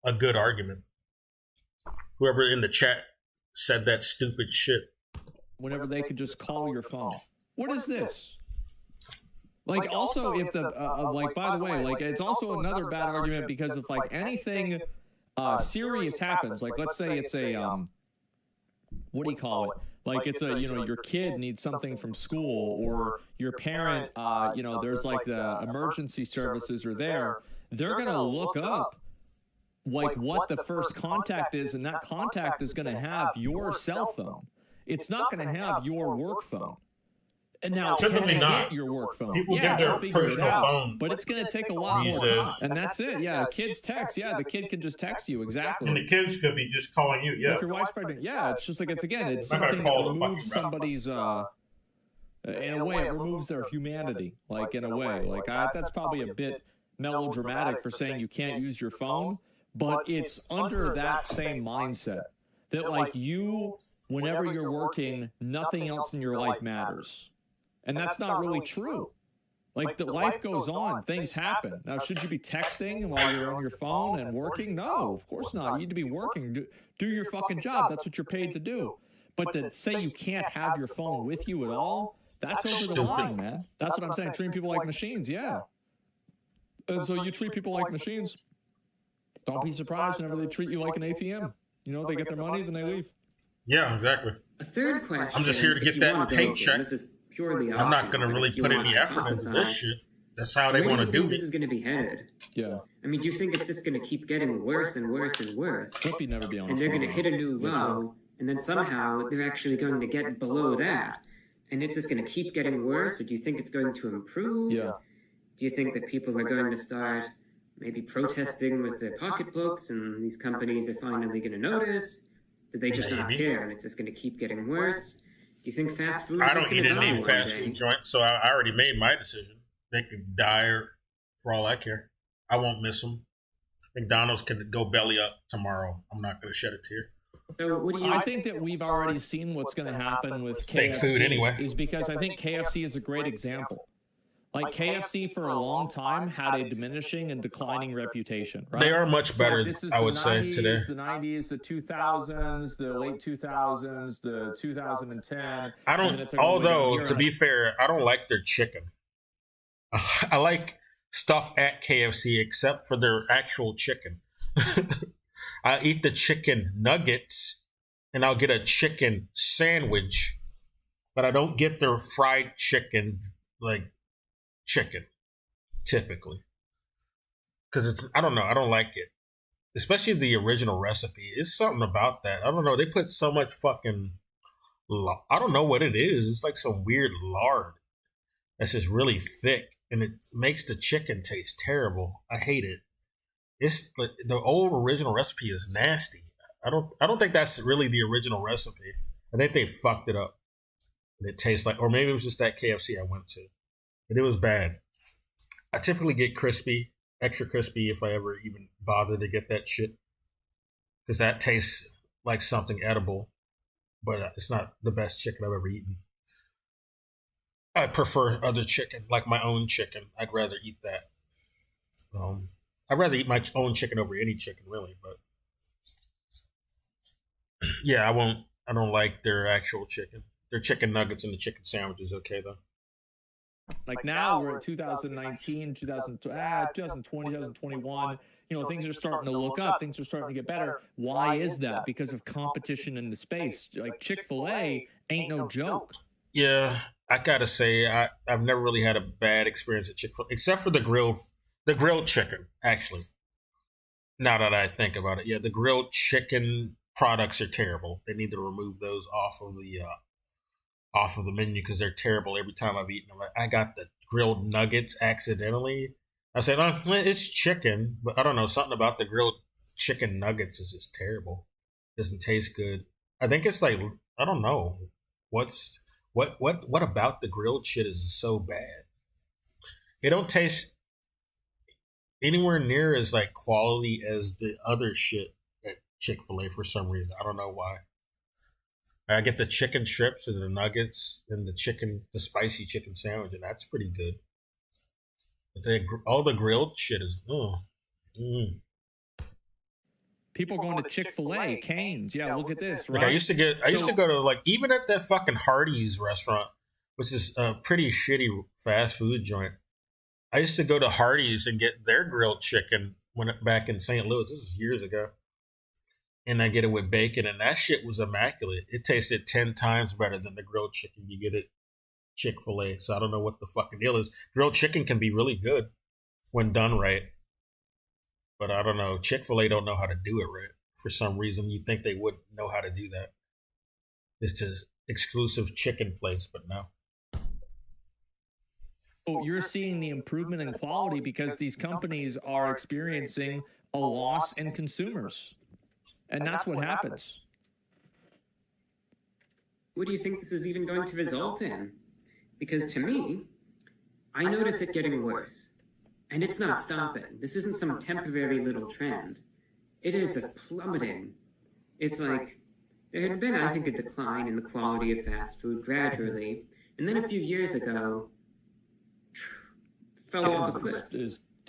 a good argument. Whoever in the chat said that stupid shit. Whenever they could just call your phone. What is this? Like, also, if the, by the way, like, it's also another bad argument because if, like, anything serious happens, like, let's say it's a, what do you call it? Like, it's a, your kid needs something from school or your parent, there's, like, the emergency services are there. They're going to look up, like, what the first contact is, and that contact is going to have your cell phone. It's not going to have your work phone. And now, typically not your work phone. People get their personal phone, but it's going to take a lot more time. And that's it. Yeah, kids text. Yeah, the kid can just text you exactly. And the kids could be just calling you. Yeah, if your wife's pregnant. Yeah, it's just like it's something that removes somebody's. In a way, it removes their humanity. Like in a way, like that's probably a bit melodramatic for saying you can't use your phone, but it's under that same mindset. that like whenever you're working, nothing else in your life matters. And that's not really true. Like, the life goes on, things happen. Now, should you be texting while you're on your phone and working? No, of course not. You need to be working. Do your fucking job. That's what you're paid to do. But to say you can't have your phone with you at all, that's over the line, man. That's what I'm saying. Treating people like machines, yeah. And so you treat people like machines. Don't be surprised whenever they treat you like an ATM. You know, they get their money, then they leave. Yeah, exactly. A third question. I'm just here to get that paycheck. This is purely I'm not going to really put any effort into this shit. That's how they want to do this it. is going to be headed? Yeah. I mean, do you think it's just going to keep getting worse and worse and worse? Hope you never be on. And they're going to hit a new low, and then somehow they're actually going to get below that, and it's just going to keep getting worse? Or do you think it's going to improve? Yeah. Do you think that people are going to start maybe protesting with their pocketbooks, and these companies are finally going to notice? Do they just not care, and it's just going to keep getting worse? Do you think fast food? I don't eat at any fast food joint, so I already made my decision. They could die for all I care. I won't miss them. McDonald's could go belly up tomorrow. I'm not going to shed a tear. So what do you I think that we've already seen what's going to happen with Fake KFC food anyway. is because I think KFC is a great example. Like, KFC for a long time had a diminishing and declining reputation, right? They are much better, this is I the would say, 90s, today. The 90s, the 2000s, the late 2000s, the 2010. I don't, although, to be fair, I don't like their chicken. I like stuff at KFC except for their actual chicken. I eat the chicken nuggets and I'll get a chicken sandwich, but I don't get their fried chicken, like chicken, typically. Because it's, I don't know, I don't like it. Especially the original recipe. It's something about that. I don't know, they put so much fucking, I don't know what it is. It's like some weird lard that's just really thick. And it makes the chicken taste terrible. I hate it. It's the old original recipe is nasty. I don't think that's really the original recipe. I think they fucked it up. And it tastes like, or maybe it was just that KFC I went to. But it was bad. I typically get crispy, extra crispy if I ever even bother to get that shit. Because that tastes like something edible. But it's not the best chicken I've ever eaten. I prefer other chicken, like my own chicken. I'd rather eat that. I'd rather eat my own chicken over any chicken, really. But yeah, I don't like their actual chicken. Their chicken nuggets and the chicken sandwich is okay, though. Like, now we're in 2019, 2020, 2021. You know, things are starting to look up. Things are starting to get better. Why is that? Because of competition in the space. Like, Chick-fil-A ain't no joke. Yeah, I gotta say, I've never really had a bad experience at Chick-fil-A, except for the grilled chicken, actually. Now that I think about it, yeah, the grilled chicken products are terrible. They need to remove those off of the menu because they're terrible every time I've eaten them. I got the grilled nuggets accidentally. I said, oh, it's chicken, but I don't know, something about the grilled chicken nuggets is just terrible. Doesn't taste good. I think it's like, I don't know, what about the grilled shit is so bad? It don't taste anywhere near as like quality as the other shit at Chick-fil-A for some reason. I don't know why. I get the chicken strips and the nuggets and the spicy chicken sandwich, and that's pretty good. But all the grilled shit is, People going to Chick-fil-A, Cane's. Yeah, look at this, right? Like I used to go to, like, even at that fucking Hardee's restaurant, which is a pretty shitty fast food joint. I used to go to Hardee's and get their grilled chicken back in St. Louis. This was years ago. And I get it with bacon, and that shit was immaculate. It tasted 10 times better than the grilled chicken you get at Chick-fil-A. So I don't know what the fucking deal is. Grilled chicken can be really good when done right. But I don't know. Chick-fil-A don't know how to do it right. For some reason, you'd think they would know how to do that. It's an exclusive chicken place, but no. Oh, you're seeing the improvement in quality because these companies are experiencing a loss in consumers. And that's what happens. What do you think this is even going to result in? Because to me, I notice it getting worse. And it's not stopping. This isn't some temporary little trend. It is just plummeting. It's like There had been, I think, a decline in the quality of fast food gradually, and then a few years ago, fell off a cliff.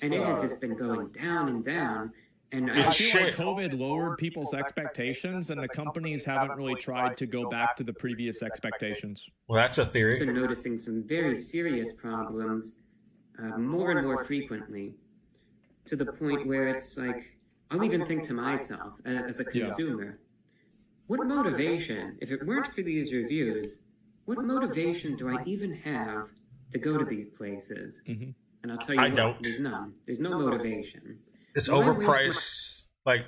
And it has just been going down and down. And I feel like COVID lowered people's expectations, and the companies haven't really tried to go back to the previous expectations. Well, that's a theory. I've been noticing some very serious problems more and more frequently, to the point where it's like, I'll even think to myself, as a consumer, what motivation, if it weren't for these reviews, what motivation do I even have to go to these places? Mm-hmm. And I'll tell you what, there's none. There's no motivation. It's overpriced. Like,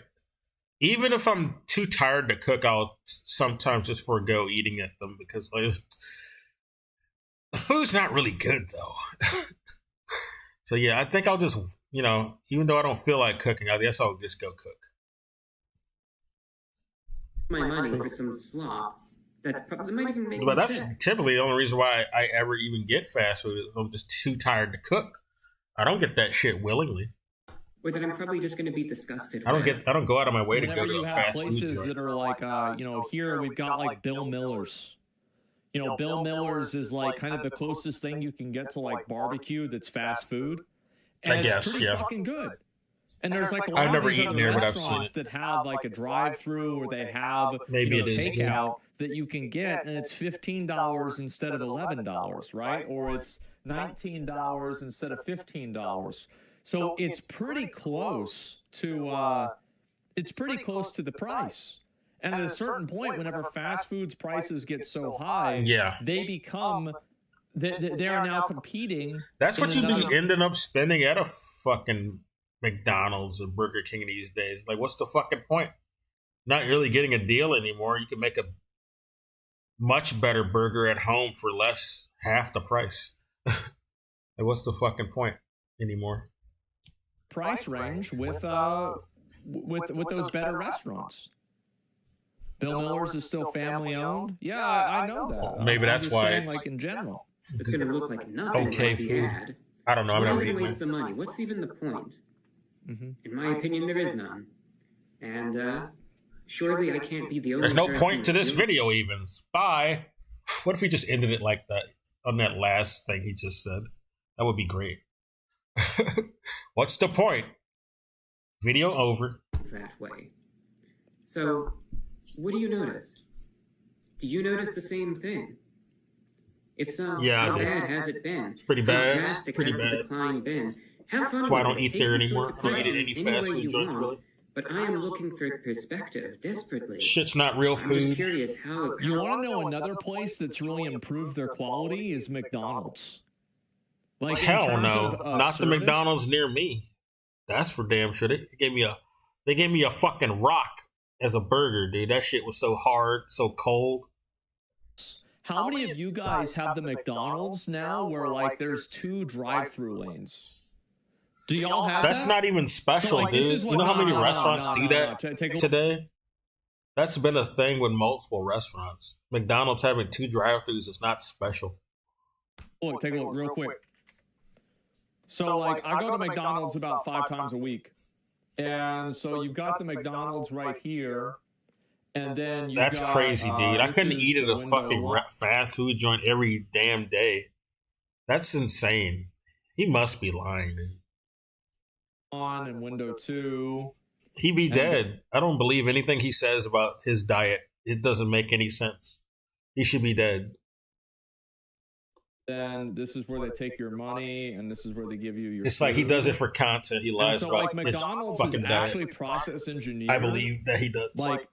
even if I'm too tired to cook, I'll sometimes just forego eating at them because like, the food's not really good, though. So, yeah, I think I'll just, even though I don't feel like cooking, I guess I'll just go cook. My money for some slop. That's probably might even make But me that's sick. typically the only reason why I ever even get fast food is I'm just too tired to cook. I don't get that shit willingly. Or that I'm probably just going to be disgusted. I don't go out of my way to go to a fast food places joint. that are like, here we've got like Bill Miller's. Bill Miller's is like kind of the closest thing you can get to like barbecue that's fast food. And I guess, it's pretty yeah. fucking good. And there's like a lot I've never of these eaten other there, but I've seen restaurants it. that have like a drive-through or they have Maybe it is, takeout yeah. that you can get, and it's $15 instead of $11, right? Or it's $19 instead of $15. So it's pretty close to the price. And at a certain point, whenever fast food's prices get so high, they become they are now competing. That's what you be ending up spending at a fucking McDonald's or Burger King these days. Like, what's the fucking point? Not really getting a deal anymore. You can make a much better burger at home for half the price. Like, what's the fucking point anymore? Price range with those better restaurants. Bill Miller's is still family owned. Yeah, I know that. Maybe that's just why saying, it's like in general. It's going to look like nothing. Okay, food. I don't know. I've Why never even eaten waste the money? What's even the point? Mm-hmm. In my opinion, there is none. And surely I can't be the only. There's no person point to this doing video even. Bye. What if we just ended it like that on that last thing he just said? That would be great. What's the point? Video over. it that way. So, what do you notice? Do you notice the same thing? If so, Yeah, how I do. bad has it been? It's pretty bad. How drastic Pretty has bad. the decline been? How fun That's why I is don't it? eat Take there these anymore. sorts of I don't eat at questions any any fast way food you joints, want, really. But I am looking for perspective desperately. Shit's not real I'm just food. curious how. You want to know another place that's really improved their quality is McDonald's. Like in Hell terms no. of, Not the service, McDonald's near me. That's for damn sure. They gave me a fucking rock as a burger, dude. That shit was so hard, so cold. How many of you guys have the McDonald's now where like there's 2 drive-through lanes? Do y'all have That's that? not even special, So, like, this dude. is You what- know how many no, restaurants no, do no, that no. Take a- today? That's been a thing with multiple restaurants. McDonald's having 2 drive-thrus is not special. Look, take a look real quick. So, like, I go to McDonald's about 5 times a week. And so you've got the McDonald's right here. And then you've That's got, crazy, dude. I this couldn't is eat at the a window fucking one. fast food joint every damn day. That's insane. He must be lying, dude. On and window 2. He be And- dead. I don't believe anything he says about his diet. It doesn't make any sense. He should be dead. Then this is where they take your money, and this is where they give you your. It's like he food. does it for content. He And lies so, about like, his McDonald's is fucking actually diet. process engineered. I believe that he does. Like,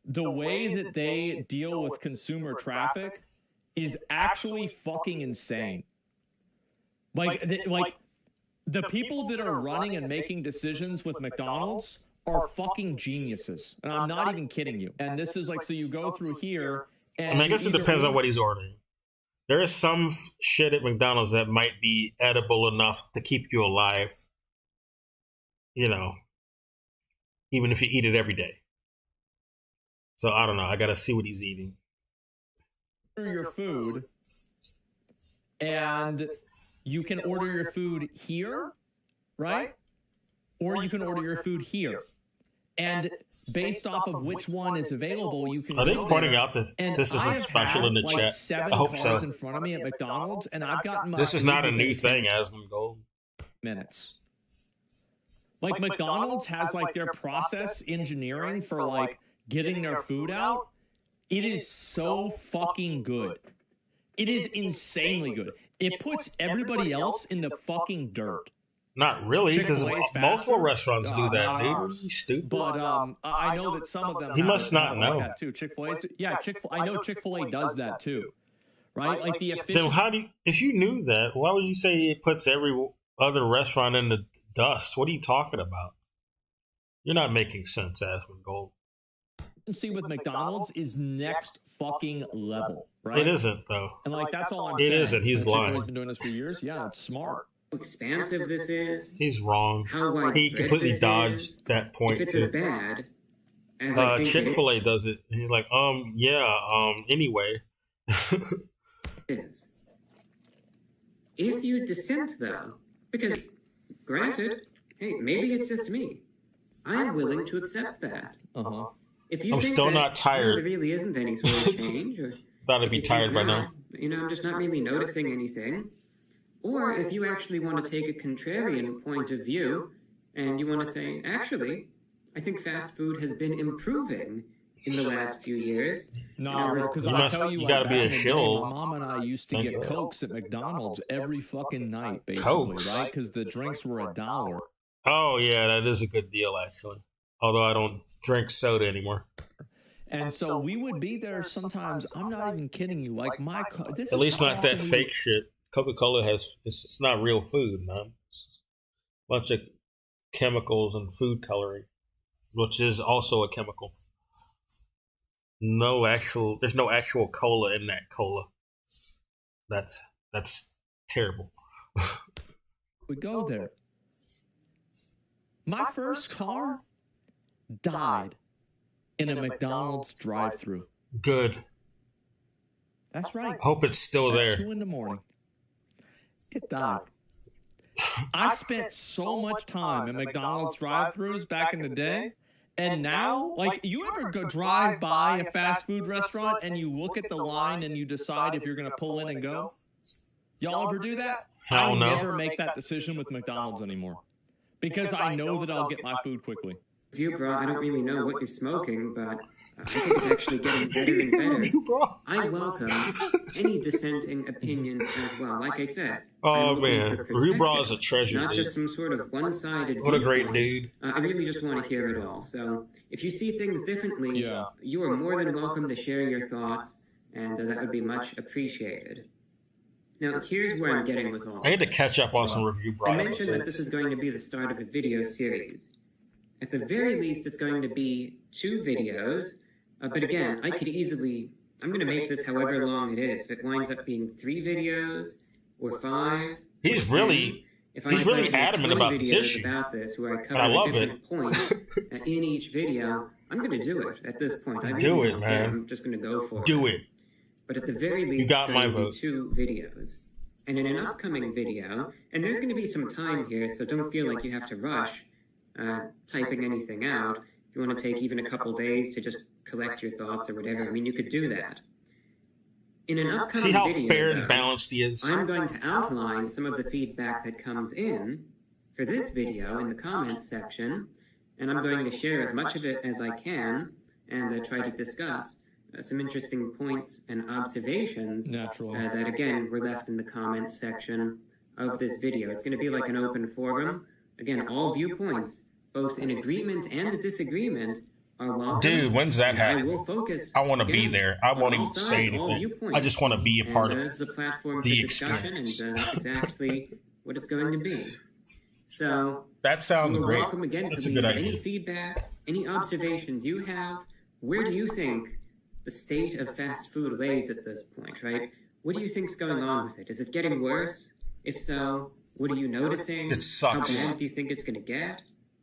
the way that they deal with consumer traffic is actually fucking insane. Like the people that are running and making decisions with McDonald's are fucking geniuses, and I'm not even kidding you. And this is like, so you go through here, and I mean, I guess you it either depends on order- what he's ordering. There is some shit at McDonald's that might be edible enough to keep you alive. You know, even if you eat it every day. So I don't know. I got to see what he's eating. order your food, and you can order your food here, right? Or you can order your food here. And based off of which one is available, you can. Are they go pointing there. out that And this isn't I have special had, in the like, chat? 7 I hope cars so. in front of me at McDonald's, and I've gotten my This is food not a new within thing, Asmongold. minutes. Like McDonald's has like their process engineering for like getting their food out. It is so fucking good. It is insanely good. It puts everybody else in the fucking dirt. Not really, because Chick-fil-A's multiple faster. restaurants do that, dude. Are ours. you stupid? But I know that some of them. He have must it not know. like that too. Chick-fil-A's. Yeah, I know Chick-fil-A does that too. Right? Like the efficient. Then how do you, if you knew that, why would you say it puts every other restaurant in the dust? What are you talking about? You're not making sense, Asmongold. Efficiency with McDonald's is next fucking level, right? It isn't, though. And like that's all I'm It saying. isn't. He's Chick-fil-A's lying. been doing this for years. Yeah, it's smart. How expansive this is, He's wrong. how widespread He completely this dodged is, that point. if it's as Too. bad as I think Chick-fil-A does it. And he's like, anyway. it is. If you dissent, though, because granted, hey, maybe it's just me. I'm willing to accept that. Uh-huh. If you I'm think still that, not tired. there really isn't any sort of change, or Thought I'd if be you tired think, by "No, now. I'm just not really noticing anything. Or if you actually want to take a contrarian point of view and you want to say, actually, I think fast food has been improving in the last few years. No, because You I must- tell you, you what, gotta be back a in the day, shill. My mom and I used to Thank get you. Cokes at McDonald's every fucking night, basically, Cokes? right? Because the drinks were $1. Oh, yeah, that is a good deal, actually. Although I don't drink soda anymore. And so we would be there sometimes. I'm not even kidding you. Like this At is least how not that often we fake shit. Coca-Cola it's not real food, man. It's a bunch of chemicals and food coloring, which is also a chemical. There's no actual cola in that cola. That's terrible. would go there. My first car died in a McDonald's drive-thru. Good. That's right. Hope it's still At there. 2 a.m. It died. I spent so much time in McDonald's drive-thrus back in the day, and now, like, you ever go drive by a fast food restaurant and you look at the line and you decide if you're going to pull in and go? Y'all ever do that? Hell I no. never make that decision with McDonald's anymore because I know that I'll get my food quickly. Review, bro, I don't really know what you're smoking, but I think it's actually getting better and better. Review, bro. I welcome any dissenting opinions as well. Like I said, Oh, I'm looking man. for Review Bra is a perspective, treasure, not dude. just some sort of one-sided What a great viewpoint. dude. I really just want to hear it all. So if you see things differently, you are more than welcome to share your thoughts, and that would be much appreciated. Now, here's where I'm getting with all I need to this. catch up on some Review Bra I mentioned that this episodes. is going to be the start of a video series. At the very least, it's going to be 2 videos. But again, I could easily, I'm going to make this however long it is. If it winds up being 3 videos or 5. He's or 10, really if I he's decide really to make adamant 20 about this videos issue. about this, where I I cover love a different it. point in each video, I'm going to do it at this point. I really Do it, don't care. man. I'm just going to go for it. Do it. But at the very least, got it's my going to be vote. 2 videos. And in an upcoming video, and there's going to be some time here, so don't feel like you have to rush typing anything out. If you want to take even a couple days to just collect your thoughts or whatever, I mean, you could do that. In an upcoming See how video, fair though, and balanced he is? I'm going to outline some of the feedback that comes in for this video in the comments section, and I'm going to share as much of it as I can and try to discuss some interesting points and observations Naturally. that, again, were left in the comments section of this video. It's going to be like an open forum. Again, all viewpoints, both in agreement and disagreement, are welcome. Dude, when's that And I happening? will focus. I want to be again, there. I on won't all even say sides, all anything. viewpoints. I just want to be a part of It's a platform the for discussion, experience. and that's exactly what it's going to be. So, That sounds you're great. welcome again That's to a leave good any idea. feedback, any observations you have. Where do you think the state of fast food lays at this point, right? What do you think's going on with it? Is it getting worse? If so, what are you noticing? It sucks. How bad do you think it's going to get?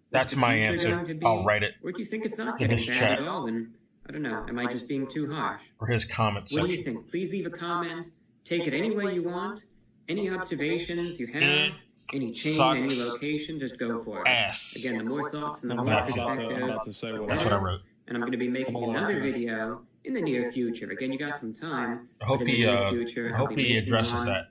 That's What's the my future answer. going to be? I'll write it Or do you think it's not in getting his bad chat. at all? And I don't know. Am I just being too harsh? for his comment What do you section. think? Please leave a comment. Take it any way you want. Any observations you have, It any chain, any sucks location, just go for it. ass. Again, the more thoughts and the I'm more about perspective, to say the what That's what I better. wrote. And I'm going to be making I'm gonna another finish. video in the near future. Again, you got some time. I hope but in he the near future, I I'll hope be he making addresses one, that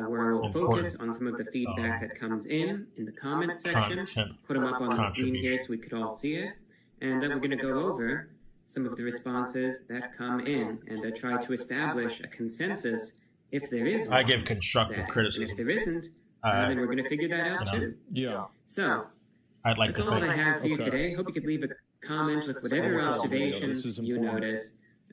where we'll focus important, on some of the feedback that comes in the comments section. content Put them up on the screen here contribution. so we could all see it. And then we're going to go over some of the responses that come in and try to establish a consensus if there is one. I give constructive And if criticism. there isn't, then we're going to figure that out too. Yeah. So, I'd like that's to all I think. have for you Okay. today. Hope you could leave a comment with whatever This observations is you important. notice.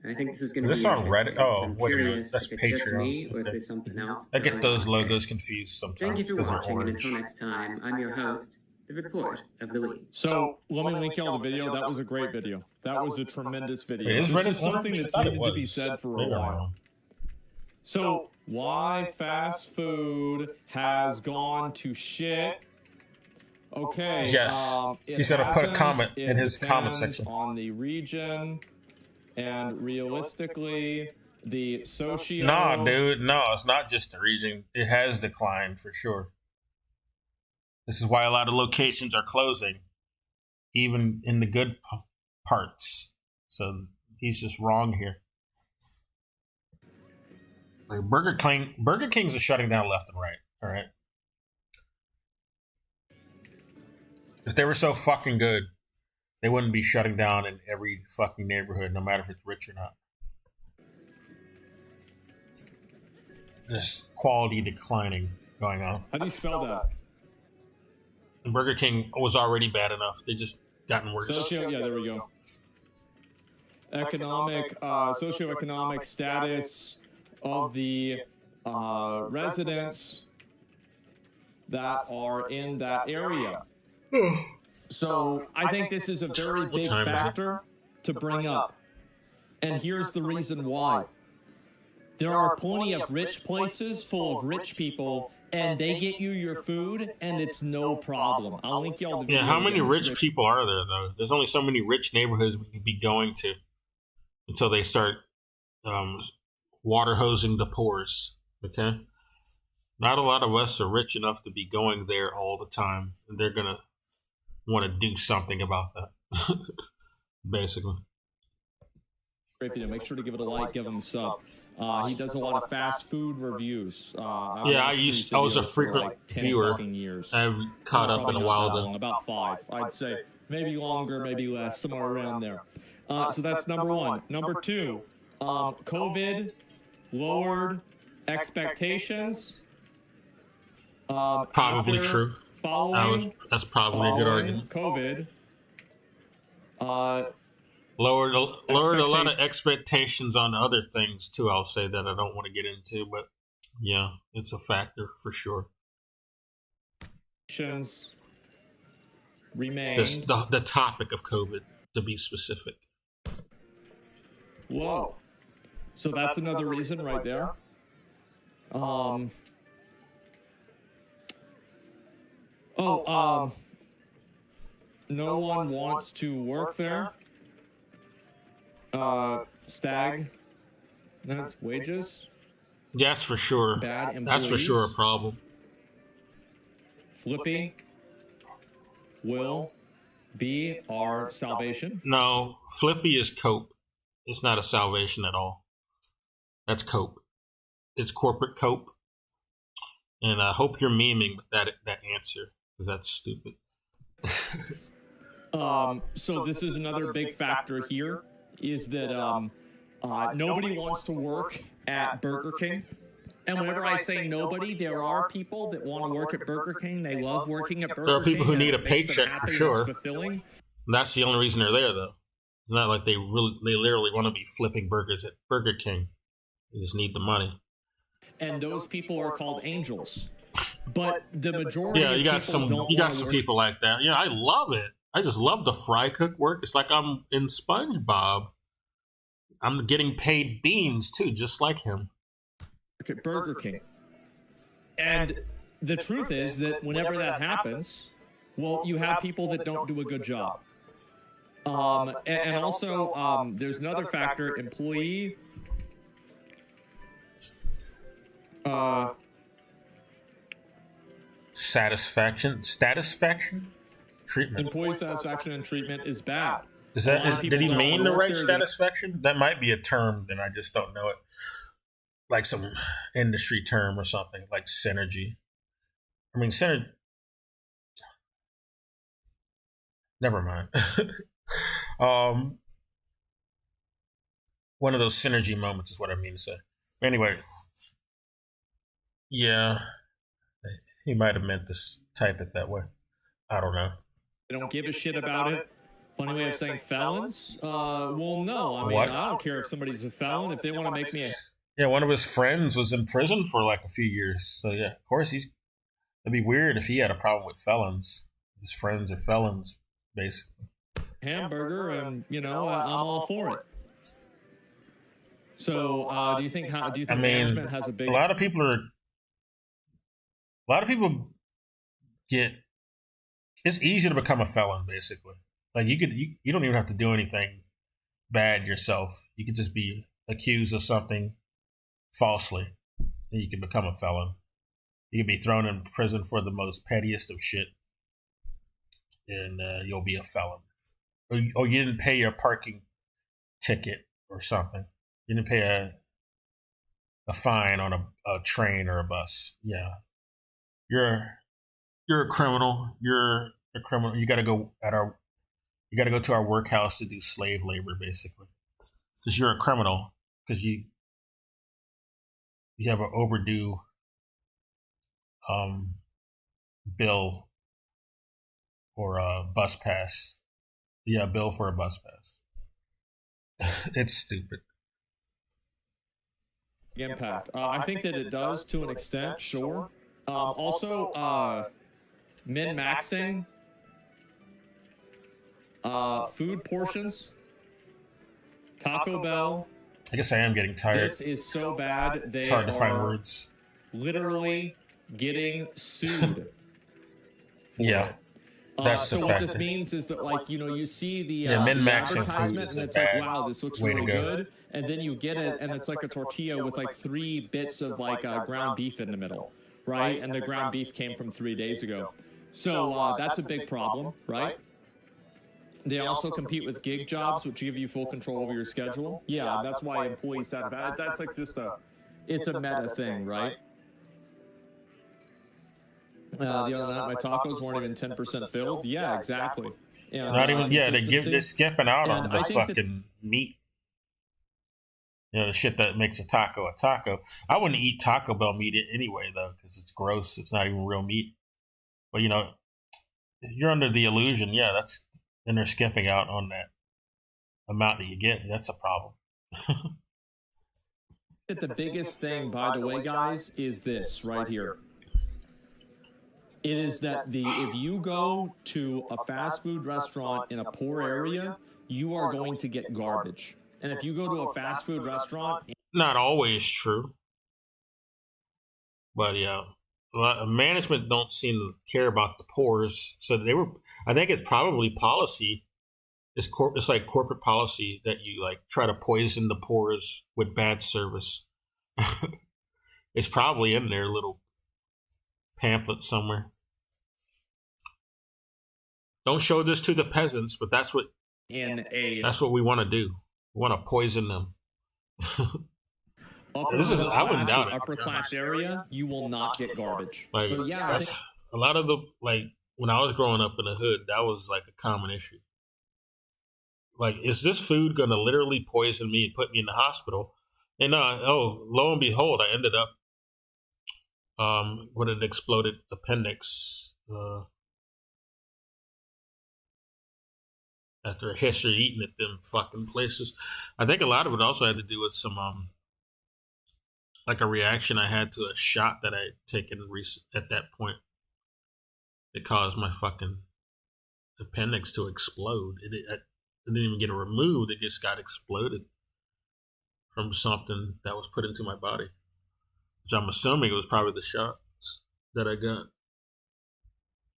I think this is going Is to this be on interesting. Reddit? Oh, I'm wait a minute. curious That's if it's just Patreon. me or if Okay. there's something else. I that get might those not be. logos confused sometimes Thank you for because they're watching, and orange. until next time, I'm your host, the Report of the Week. So let me link y'all the video. That was a great video. That was a tremendous video. Wait, is This Reddit is something orange? I that's thought it needed to be was. said for a Maybe I'm while. wrong. So why fast food has gone to shit? Okay. Yes. it He's gonna put a hasn't. comment It in his comment depends section. on the region, and realistically, the socio. Nah, dude. No, it's not just the region. It has declined for sure. This is why a lot of locations are closing, even in the good parts. So he's just wrong here. Like Burger Kings are shutting down left and right. All right. If they were so fucking good, they wouldn't be shutting down in every fucking neighborhood, no matter if it's rich or not. This quality declining going on. How do you spell that? And Burger King was already bad enough. They just gotten worse. Yeah, there we go. Socioeconomic status of the residents that are in that area. So I think this is a very big time is it? factor to bring up. And here's the reason why. There are plenty of rich places full of rich people, and they get you your food, and it's no problem. I'll link y'all the video. Yeah, how many in the rich description. people are there, though? There's only so many rich neighborhoods we could be going to until they start water hosing the poors, okay? Not a lot of us are rich enough to be going there all the time, and they're going to want to do something about that, basically. Great video. Make sure to give it a like, give him a sub. He does a lot of fast food reviews. I was a frequent viewer. Years. I haven't caught up in a while, though. About 5, I'd say. Maybe longer, maybe less, somewhere around there. So that's number 1. Number 2, COVID lowered expectations. Probably after true. Following, That's probably a good argument. COVID. Lowered a lot of expectations on other things too. I'll say that I don't want to get into, but yeah, it's a factor for sure. Remain The topic of COVID, to be specific. low. So that's another reason right there. No one wants to work there. That's wages. That's for sure. Bad That's for sure a employees. problem. Flippy will be our salvation. No, Flippy is cope. It's not a salvation at all. That's cope. It's corporate cope. And I hope you're memeing with that answer, because that's stupid. So this is another big factor here, is that nobody wants to work at Burger King. And whenever I say nobody, there are people that want to work at Burger King. They love working at Burger King. There are people who need a and it makes them paycheck for happy and sure. it's fulfilling. That's the only reason they're there, though. It's not like they literally want to be flipping burgers at Burger King. They just need the money. And those people are called angels. But the majority Yeah, of you got people don't you got wanna some work. people like that. Yeah, I love it. I just love the fry cook work. It's like I'm in SpongeBob. I'm getting paid beans too, just like him. At Burger King. And the truth is that whenever that happens, well, you have people that don't do a good job. And also, there's another factor, employee Satisfaction, treatment. Employee satisfaction and treatment is bad. Is A that lot of is? people Did he don't mean wanna the work right there, satisfaction? That might be a term, and I just don't know it. Like some industry term or something, like synergy. I mean, synergy. Never mind. um, one of those synergy moments is what I mean to say. Anyway, yeah, he might have meant to type it that way. I don't know. They don't give a shit about it. Funny way of saying felons? Well, no. I mean, What? I don't care if somebody's a felon. If they want to make me a Yeah, one of his friends was in prison for like a few years. So yeah, of course it'd be weird if he had a problem with felons. His friends are felons, basically. hamburger, and I'm all for it. So, do you think I mean, management has a big? a lot of people get. It's easy to become a felon, basically. Like you don't even have to do anything bad yourself. You could just be accused of something falsely, and you can become a felon. You can be thrown in prison for the most pettiest of shit, and you'll be a felon. Or you didn't pay your parking ticket or something. You didn't pay a fine on a train or a bus. Yeah, you're a criminal. You're a criminal. You got to go to our workhouse to do slave labor, basically, because you're a criminal. Because you have an overdue bill or a bus pass. Yeah, bill for a bus pass. It's stupid. Impact. I think that it does to an extent, sure. Also, min-maxing food portions. Taco Bell. I guess I am getting tired. This is so bad. They It's hard to find are words. literally getting sued. Yeah, that's so the what fact. this means is that, like, you see the, Yeah, the min-maxing food advertisement, is and a it's like, bad wow, this looks way to really go. good, and then you get it, and it's like a tortilla with like 3 bits of like ground beef in the middle, right? And the ground beef came from 3 days ago. So that's a big problem, right? They also compete with gig jobs, which give you full control over your schedule. Yeah, that's why employee satisfaction. That's like just it's a meta thing, right? The other night, my tacos weren't even 10% filled. Yeah, exactly. And, Not even. Yeah, they're consistency. skipping out And on the I think fucking meat. You know, the shit that makes a taco a taco. I wouldn't eat Taco Bell meat anyway, though, because it's gross. It's not even real meat. But you're under the illusion. Yeah, and they're skipping out on that amount that you get. That's a problem. The biggest thing, by the way, guys, is this right here. It is that if you go to a fast food restaurant in a poor area, you are going to get garbage. And if you go to a fast food restaurant, Not always true, but yeah, a lot of management don't seem to care about the poors. So I think it's probably policy. It's like corporate policy that you like try to poison the poors with bad service. It's probably in their little pamphlet somewhere. Don't show this to the peasants, but that's what we want to do. We want to poison them. I wouldn't doubt it. Upper class area, you will not get garbage. Like, so yeah, that's a lot of the when I was growing up in the hood, that was like a common issue. Like, is this food going to literally poison me and put me in the hospital? And lo and behold, I ended up with an exploded appendix after a history eating at them fucking places. I think a lot of it also had to do with some like a reaction I had to a shot that I had taken at that point. It caused my fucking appendix to explode. It didn't even get removed. It just got exploded from something that was put into my body. Which I'm assuming it was probably the shots that I got.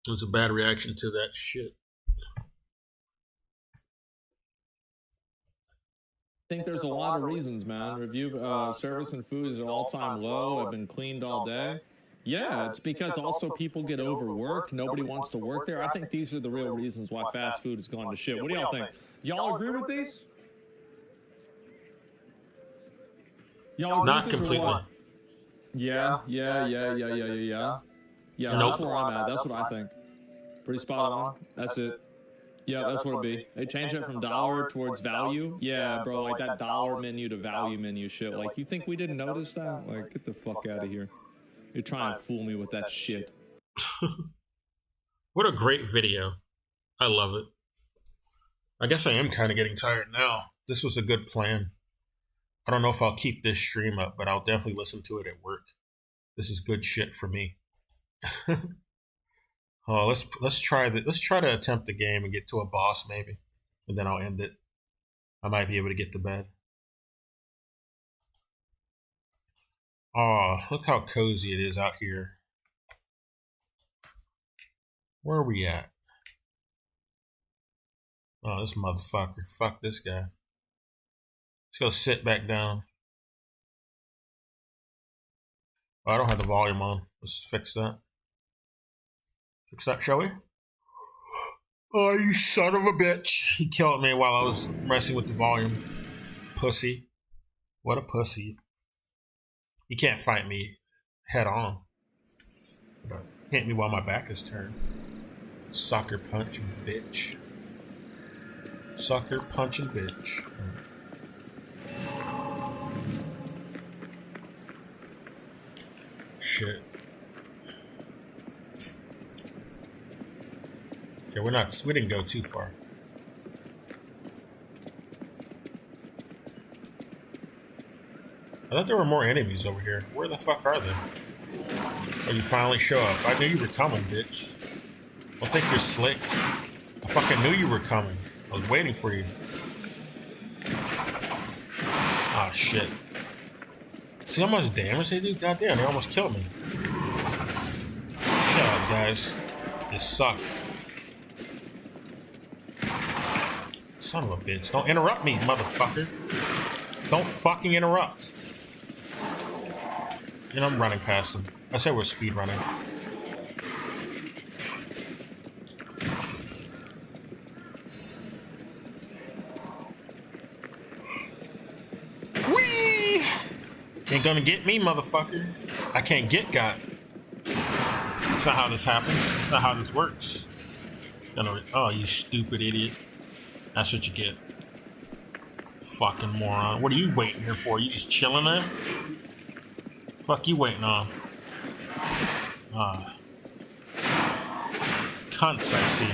It was a bad reaction to that shit. I think there's a lot of reasons, man. Review service and food is at all-time low. I've been cleaned all day. Yeah, it's because also people get overworked. Nobody wants to work there. I think these are the real reasons why fast food has gone to shit. What do y'all think? Y'all agree with these? Y'all agree Not with this or completely. what? Yeah. Yeah, Nope. that's where I'm at. That's what I think. Pretty spot on. That's it. Yeah, that's what it'd be. They change it from dollar towards value. Yeah, bro, like that dollar menu to value menu shit. Like, you think we didn't notice that? Like, get the fuck out of here. You're trying to fool me with that shit. What a great video. I love it. I guess I am kind of getting tired now. This was a good plan. I don't know if I'll keep this stream up, but I'll definitely listen to it at work. This is good shit for me. Oh, let's try to attempt the game and get to a boss maybe, and then I'll end it. I might be able to get to bed. Oh, look how cozy it is out here. Where are we at? Oh, this motherfucker. Fuck this guy. Let's go sit back down. Oh, I don't have the volume on. Let's fix that. Fix that, shall we? Oh, you son of a bitch. He killed me while I was messing with the volume. Pussy. What a pussy. He can't fight me head on. Hit me while my back is turned. Sucker punch, bitch. Sucker punching bitch. Shit. Yeah, we didn't go too far. I thought there were more enemies over here. Where the fuck are they? Oh, you finally show up. I knew you were coming, bitch. Don't think you're slick. I fucking knew you were coming. I was waiting for you. Ah, shit. See how much damage they do? Goddamn, they almost killed me. Shut up, guys. You suck. Son of a bitch. Don't interrupt me, motherfucker. Don't fucking interrupt. And I'm running past them. I said we're speed running. Whee! Ain't gonna get me, motherfucker. I can't get got. That's not how this happens. That's not how this works. Oh, you stupid idiot. That's what you get. Fucking moron. What are you waiting here for? You just chilling there? Fuck you waiting on? Cunts, I see.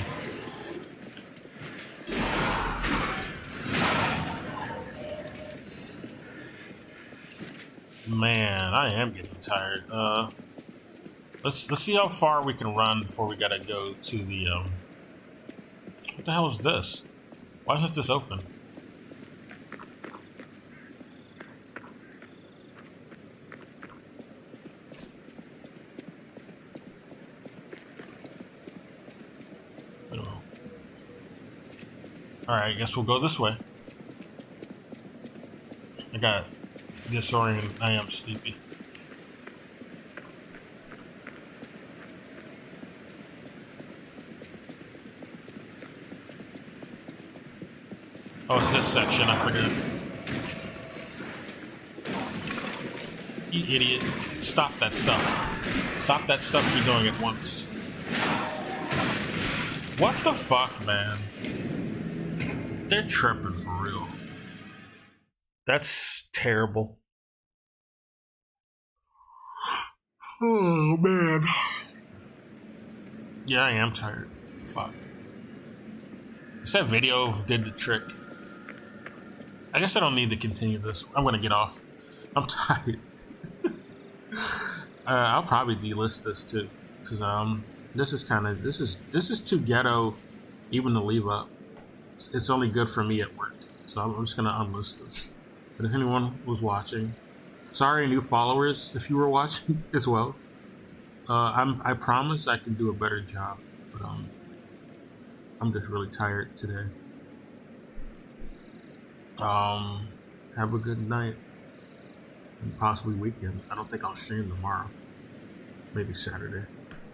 Man, I am getting tired. Let's see how far we can run before we gotta go to the what the hell is this? Why isn't this open? I don't know. Alright, I guess we'll go this way. I got disoriented. I am sleepy. Oh, it's this section. I forgot. You idiot. Stop that stuff. Stop that stuff you're doing at once. What the fuck, man? They're tripping for real. That's terrible. Oh, man. Yeah, I am tired. Fuck. That video did the trick. I guess I don't need to continue this. I'm gonna get off. I'm tired. I'll probably delist this too, because this is too ghetto, even to leave up. It's only good for me at work, so I'm just gonna unlist this. But if anyone was watching, sorry, new followers, if you were watching as well. I promise I can do a better job, but I'm just really tired today. Have a good night and possibly weekend. I don't think I'll stream tomorrow. maybe Saturday.